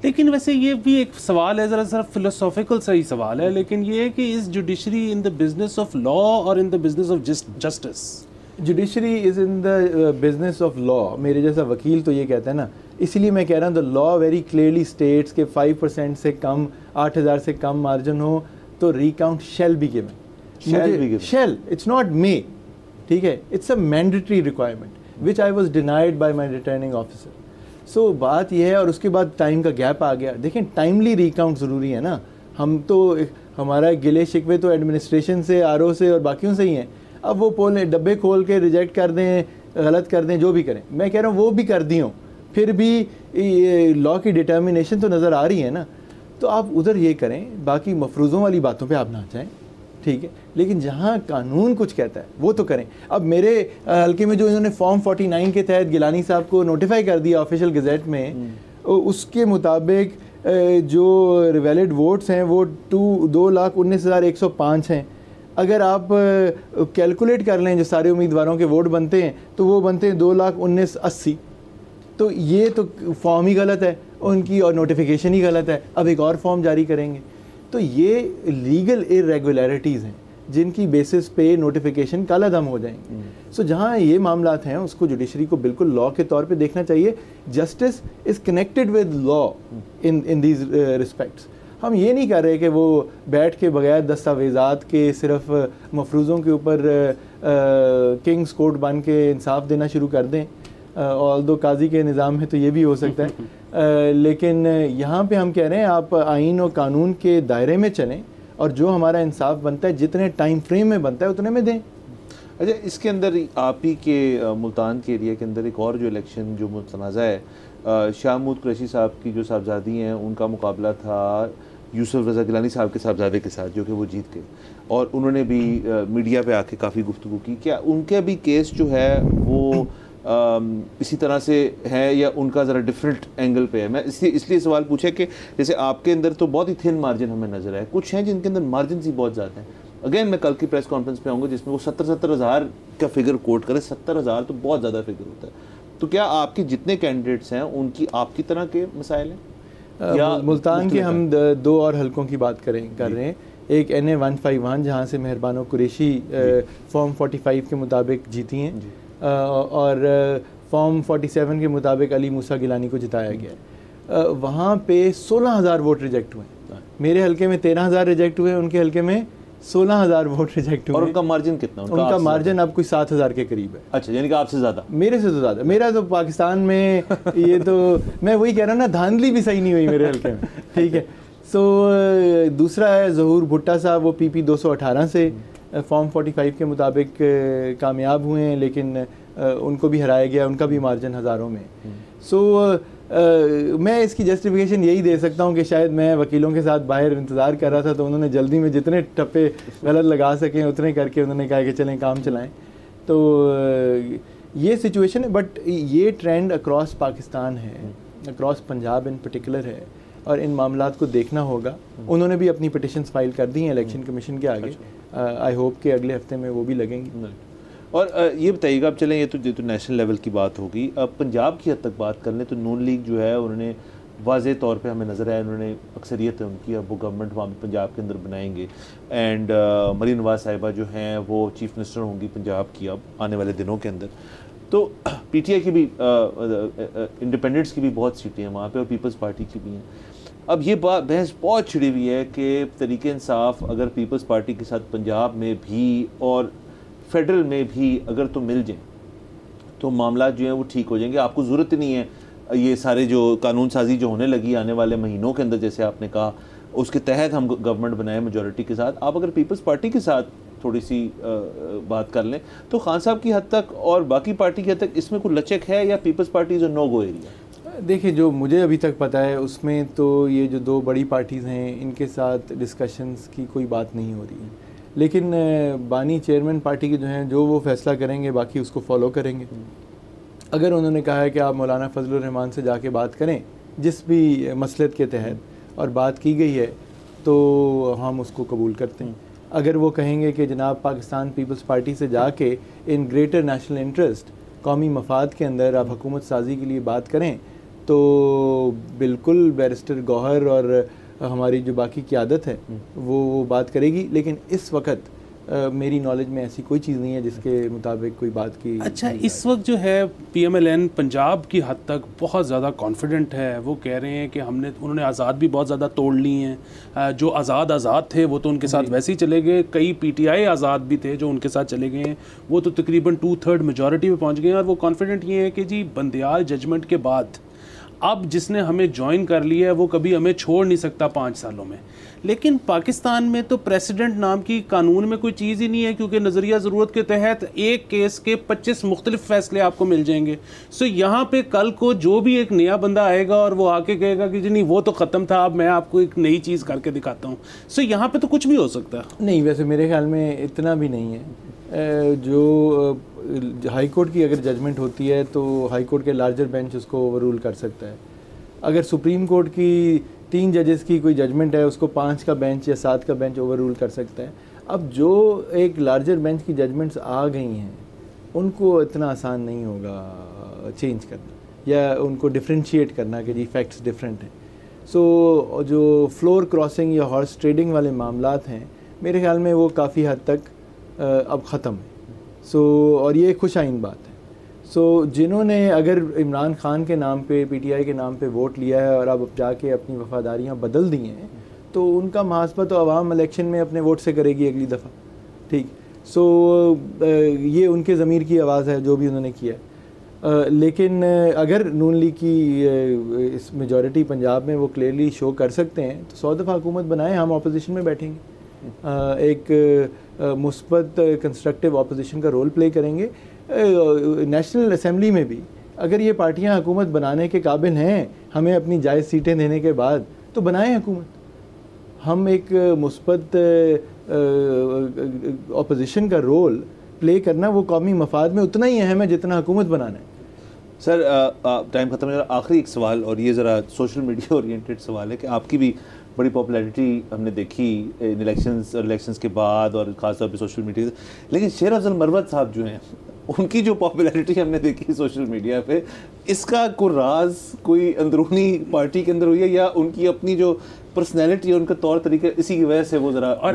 लेकिन वैसे ये भी एक सवाल है, ज़रा फिलोसॉफिकल सही सवाल है, लेकिन ये है कि is judiciary in the business of law और in the business of justice? Judiciary is in the business of law. मेरे जैसा वकील तो ये कहता है ना, इसीलिए मैं कह रहा हूँ the law very clearly states के 5% से कम, 8,000 से कम मार्जिन हो तो recount shall be given. Shall, it's not may, ठीक है, it's a mandatory requirement which I was denied by my returning officer. So बात यह है, और उसके बाद टाइम का गैप आ गया। देखें, टाइमली रिकाउंट ज़रूरी है ना। हम तो हमारा गिले शिकवे तो एडमिनिस्ट्रेशन से, आरओ से और बाकियों से ही हैं। अब वो पोल डब्बे खोल के रिजेक्ट कर दें, गलत कर दें, जो भी करें, मैं कह रहा हूँ वो भी कर दी हूँ, फिर भी लॉ की डिटर्मिनेशन तो नज़र आ रही है ना। तो आप उधर ये करें, बाकी मफरूज़ों वाली बातों पे आप ना जाएं, ठीक है, लेकिन जहाँ कानून कुछ कहता है वो तो करें। अब मेरे हल्के में जो इन्होंने फॉर्म 49 के तहत गिलानी साहब को नोटिफाई कर दिया ऑफिशियल गज़ेट में, उसके मुताबिक जो वैलिड वोट्स हैं वो 2,19,105 हैं। अगर आप कैलकुलेट कर लें जो सारे उम्मीदवारों के वोट बनते हैं तो वो बनते हैं 2,19,80। तो ये तो फॉर्म ही गलत है उनकी और नोटिफिकेशन ही गलत है। अब एक और फॉर्म जारी करेंगे। तो ये लीगल इरेगुलरिटीज़ हैं जिनकी बेसिस पे नोटिफिकेशन कालादम हो जाएंगे। सो जहाँ ये मामलात हैं उसको जुडिशरी को बिल्कुल लॉ के तौर पे देखना चाहिए। Justice is connected with law in these respects. हम ये नहीं कर रहे कि वो बैठ के बगैर दस्तावेज़ात के सिर्फ मफरूज़ों के ऊपर किंग्स कोर्ट बन के इंसाफ देना शुरू कर दें। ऑल्दो काजी के निज़ाम में तो ये भी हो सकता है, लेकिन यहाँ पे हम कह रहे हैं आप आइन और कानून के दायरे में चलें और जो हमारा इंसाफ बनता है जितने टाइम फ्रेम में बनता है उतने में दें। अच्छा, इसके अंदर आप ही के मुल्तान के एरिया के अंदर एक और जो इलेक्शन जो मुतनाज़ा है, शाह महमूद कुरैशी साहब की जो साहबजादी हैं उनका मुकाबला था यूसुफ रज़ा गिलानी साहब के साहबजादे के साथ, जो कि वो जीत गए और उन्होंने भी मीडिया पे आके काफ़ी गुफ्तगू की। क्या उनके भी केस जो है वो इसी तरह से है या उनका ज़रा डिफरेंट एंगल पे है? मैं इसलिए सवाल पूछा कि जैसे आपके अंदर तो बहुत ही थिन मार्जिन हमें नज़र आए, कुछ हैं जिनके अंदर मार्जिन ही बहुत ज़्यादा हैं। अगेन मैं कल की प्रेस कॉन्फ्रेंस पे आऊँगा जिसमें वो 70 हज़ार का फिगर कोट करें। 70,000 तो बहुत ज़्यादा फिगर होता है। तो क्या आपके जितने कैंडिडेट्स हैं उनकी आपकी तरह के मसाइल हैं या मुल्तान के हम दो और हलकों की बात कर रहे हैं। एक NA 151 जहाँ से मेहरबानो कुरैशी फॉर्म 45 के मुताबिक जीती हैं और फॉर्म 47 के मुताबिक अली मूसा गिलानी को जिताया गया है। वहाँ पे 16,000 वोट रिजेक्ट हुए। मेरे हलके में 13,000 रिजेक्ट हुए, उनके हलके में 16,000 वोट रिजेक्ट हुए। और उनका मार्जिन कितना? उनका मार्जिन अब कोई 7,000 के करीब है। अच्छा, यानी कि आपसे ज़्यादा? मेरे से तो ज़्यादा। मेरा तो पाकिस्तान में ये तो मैं वही कह रहा हूँ ना, धांधली भी सही नहीं हुई मेरे हलके में, ठीक है। सो दूसरा है ज़हूर भुट्टा साहब, वो PP 218 से फॉर्म 45 के मुताबिक कामयाब हुए हैं, लेकिन उनको भी हराया गया, उनका भी मार्जिन हज़ारों में। सो मैं इसकी जस्टिफिकेशन यही दे सकता हूँ कि शायद मैं वकीलों के साथ बाहर इंतज़ार कर रहा था तो उन्होंने जल्दी में जितने टप्पे गलत लगा सकें उतने करके उन्होंने कहा कि चलें काम चलाएं। तो ये सिचुएशन है, बट ये ट्रेंड अक्रॉस पाकिस्तान है, अक्रॉस पंजाब इन पर्टिकुलर है और इन मामलात को देखना होगा। उन्होंने भी अपनी पिटिशंस फाइल कर दी हैं इलेक्शन कमीशन के आगे। आई होप कि अगले हफ्ते में वो भी लगेंगी। और ये बताइएगा, अब चलें ये तो नेशनल लेवल की बात होगी। अब पंजाब की हद तक बात कर लें तो नून लीग जो है उन्होंने वाज़े तौर पे हमें नज़र आया, उन्होंने अक्सरियत है उनकी, अब वो गवर्नमेंट वहाँ पे पंजाब के अंदर बनाएंगे एंड मरीम नवाज़ साहिबा जो हैं वो चीफ मिनिस्टर होंगी पंजाब की अब आने वाले दिनों के अंदर। तो PTI की भी इंडिपेंडेंट्स की भी बहुत सीटें हैं वहाँ पे और पीपल्स पार्टी की भी हैं। अब ये बहस बहुत छिड़ी हुई है कि तरीके इंसाफ अगर पीपल्स पार्टी के साथ पंजाब में भी और फेडरल में भी अगर तो मिल जाए तो मामला जो है वो ठीक हो जाएंगे। आपको ज़रूरत नहीं है ये सारे जो कानून साजी जो होने लगी आने वाले महीनों के अंदर, जैसे आपने कहा उसके तहत हम गवर्नमेंट बनाए मेजॉरिटी के साथ। आप अगर पीपल्स पार्टी के साथ थोड़ी सी बात कर लें तो खान साहब की हद तक और बाकी पार्टी की हद तक इसमें कोई लचक है या Peoples Party is a no go area? देखिए, जो मुझे अभी तक पता है उसमें तो ये जो दो बड़ी पार्टीज़ हैं इनके साथ डिस्कशंस की कोई बात नहीं हो रही है, लेकिन बानी चेयरमैन पार्टी के जो हैं जो वो फैसला करेंगे बाकी उसको फॉलो करेंगे। अगर उन्होंने कहा है कि आप मौलाना फजलुर रहमान से जाके बात करें जिस भी मसलत के तहत और बात की गई है तो हम उसको कबूल करते हैं। अगर वो कहेंगे कि जनाब पाकिस्तान पीपल्स पार्टी से जाके इन ग्रेटर नेशनल इंटरेस्ट, कौमी मफाद के अंदर आप हुकूमत साजी के लिए बात करें, तो बिल्कुल बैरिस्टर गौहर और हमारी जो बाकी क़यादत है वो बात करेगी। लेकिन इस वक्त मेरी नॉलेज में ऐसी कोई चीज़ नहीं है जिसके मुताबिक कोई बात की। अच्छा, इस वक्त जो है PMLN पंजाब की हद तक बहुत ज़्यादा कॉन्फिडेंट है। वो कह रहे हैं कि उन्होंने आज़ाद भी बहुत ज़्यादा तोड़ ली हैं। जो आज़ाद थे वो तो उनके साथ वैसे ही चले गए। कई PTI आज़ाद भी थे जो उनके साथ चले गए हैं, वो तो तकरीबन 2/3 मेजॉरिटी में पहुँच गए हैं। और वो कॉन्फिडेंट ये है कि जी बंदियाल जजमेंट के बाद अब जिसने हमें ज्वाइन कर लिया है वो कभी हमें छोड़ नहीं सकता 5 सालों में। लेकिन पाकिस्तान में तो प्रेसिडेंट नाम की कानून में कोई चीज़ ही नहीं है, क्योंकि नज़रिया ज़रूरत के तहत एक केस के 25 मुख्तलिफ फ़ैसले आपको मिल जाएंगे। सो यहाँ पे कल को जो भी एक नया बंदा आएगा और वो आके कहेगा कि जी नहीं वो तो ख़त्म था, अब मैं आपको एक नई चीज़ करके दिखाता हूँ। सो यहाँ पे तो कुछ भी हो सकता है। नहीं, वैसे मेरे ख्याल में इतना भी नहीं है। जो हाई कोर्ट की अगर जजमेंट होती है तो हाई कोर्ट के लार्जर बेंच उसको ओवररूल कर सकता है। अगर सुप्रीम कोर्ट की 3 जजेस की कोई जजमेंट है उसको 5 का बेंच या 7 का बेंच ओवररूल कर सकता है। अब जो एक लार्जर बेंच की जजमेंट्स आ गई हैं उनको इतना आसान नहीं होगा चेंज करना या उनको डिफ्रेंशिएट करना कि जी फैक्ट्स डिफरेंट हैं। सो जो फ्लोर क्रॉसिंग या हॉर्स ट्रेडिंग वाले मामलात हैं मेरे ख्याल में वो काफ़ी हद तक अब ख़त्म है। सो और ये खुश आइन बात है। सो जिन्होंने अगर इमरान खान के नाम पे PTI के नाम पे वोट लिया है और अब जाके अपनी वफादारियाँ बदल दी हैं तो उनका मुहासबा तो अवाम इलेक्शन में अपने वोट से करेगी अगली दफ़ा, ठीक। सो ये उनके ज़मीर की आवाज़ है जो भी उन्होंने किया है। लेकिन अगर नून लीग की इस मेजॉरिटी पंजाब में वो क्लियरली शो कर सकते हैं तो 100 दफ़ा हुकूमत बनाएं, हम अपोजिशन में बैठेंगे, एक मुस्बत कंस्ट्रक्टिव अपोजिशन का रोल प्ले करेंगे। नेशनल असेंबली में भी अगर ये पार्टियां हुकूमत बनाने के काबिल हैं, हमें अपनी जायज़ सीटें देने के बाद, तो बनाएं हुकूमत। हम एक मुस्बत अपोजिशन का रोल प्ले करना वो कौमी मफाद में उतना ही अहम है जितना हुकूमत बनाना है। सर टाइम ख़त्म है। आखिरी एक सवाल, और ये ज़रा सोशल मीडिया ओरिएंटेड सवाल है कि आपकी भी बड़ी पॉपुलैरिटी हमने देखी इन इलेक्शंस के बाद और ख़ासतौर पे सोशल मीडिया, लेकिन शेर अफजल मरवत साहब जो हैं उनकी जो पॉपुलैरिटी हमने देखी सोशल मीडिया पे, इसका कोई राज कोई अंदरूनी पार्टी के अंदर हुई है या उनकी अपनी जो पर्सनैलिटी है उनका तौर तरीका इसी की वजह से वो ज़रा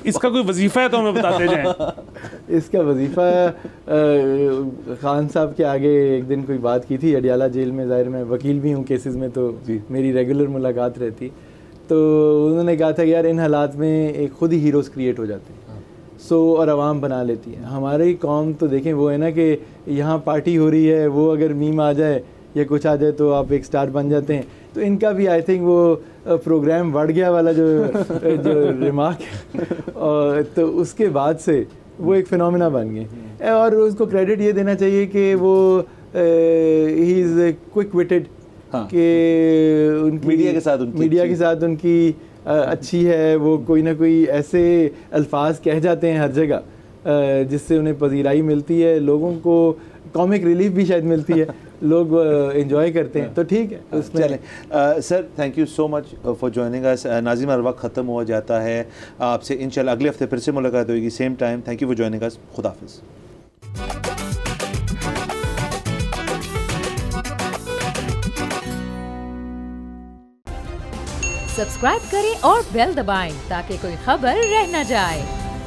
इसका कोई वजीफ़ा है तो हमें बताते जाएं। इसका वजीफ़ा खान साहब के आगे एक दिन कोई बात की थी अडियाला जेल में, ज़ाहिर मैं वकील भी हूँ केसेस में तो मेरी रेगुलर मुलाकात रहती, तो उन्होंने कहा था कि यार इन हालात में एक खुद ही हीरोज़ क्रिएट हो जाते हैं और आवाम बना लेती है। हमारी कौम तो देखें वो है ना कि यहाँ पार्टी हो रही है, वो अगर मीम आ जाए या कुछ आ जाए तो आप एक स्टार बन जाते हैं। तो इनका भी आई थिंक वो प्रोग्राम बढ़ गया वाला जो रिमार्क है तो उसके बाद से वो एक फिनोमेना बन गए और उसको क्रेडिट ये देना चाहिए कि वो ही इज़ क्विक विटेड कि उनकी मीडिया के साथ उनकी अच्छी है। वो कोई ना कोई ऐसे अल्फाज कह जाते हैं हर जगह जिससे उन्हें पजीराई मिलती है, लोगों को कॉमिक रिलीफ भी शायद मिलती है, लोग एंजॉय करते हैं, तो ठीक है उसमें चलें। Sir thank you so much for joining us. Nazim हर वक्त ख़त्म हो जाता है, आपसे इंशाल्लाह अगले हफ्ते फिर से मुलाकात होगी same time. Thank you for joining अस। खुदा हाफिज़। सब्सक्राइब करें और बेल दबाएं ताकि कोई खबर रह न जाए।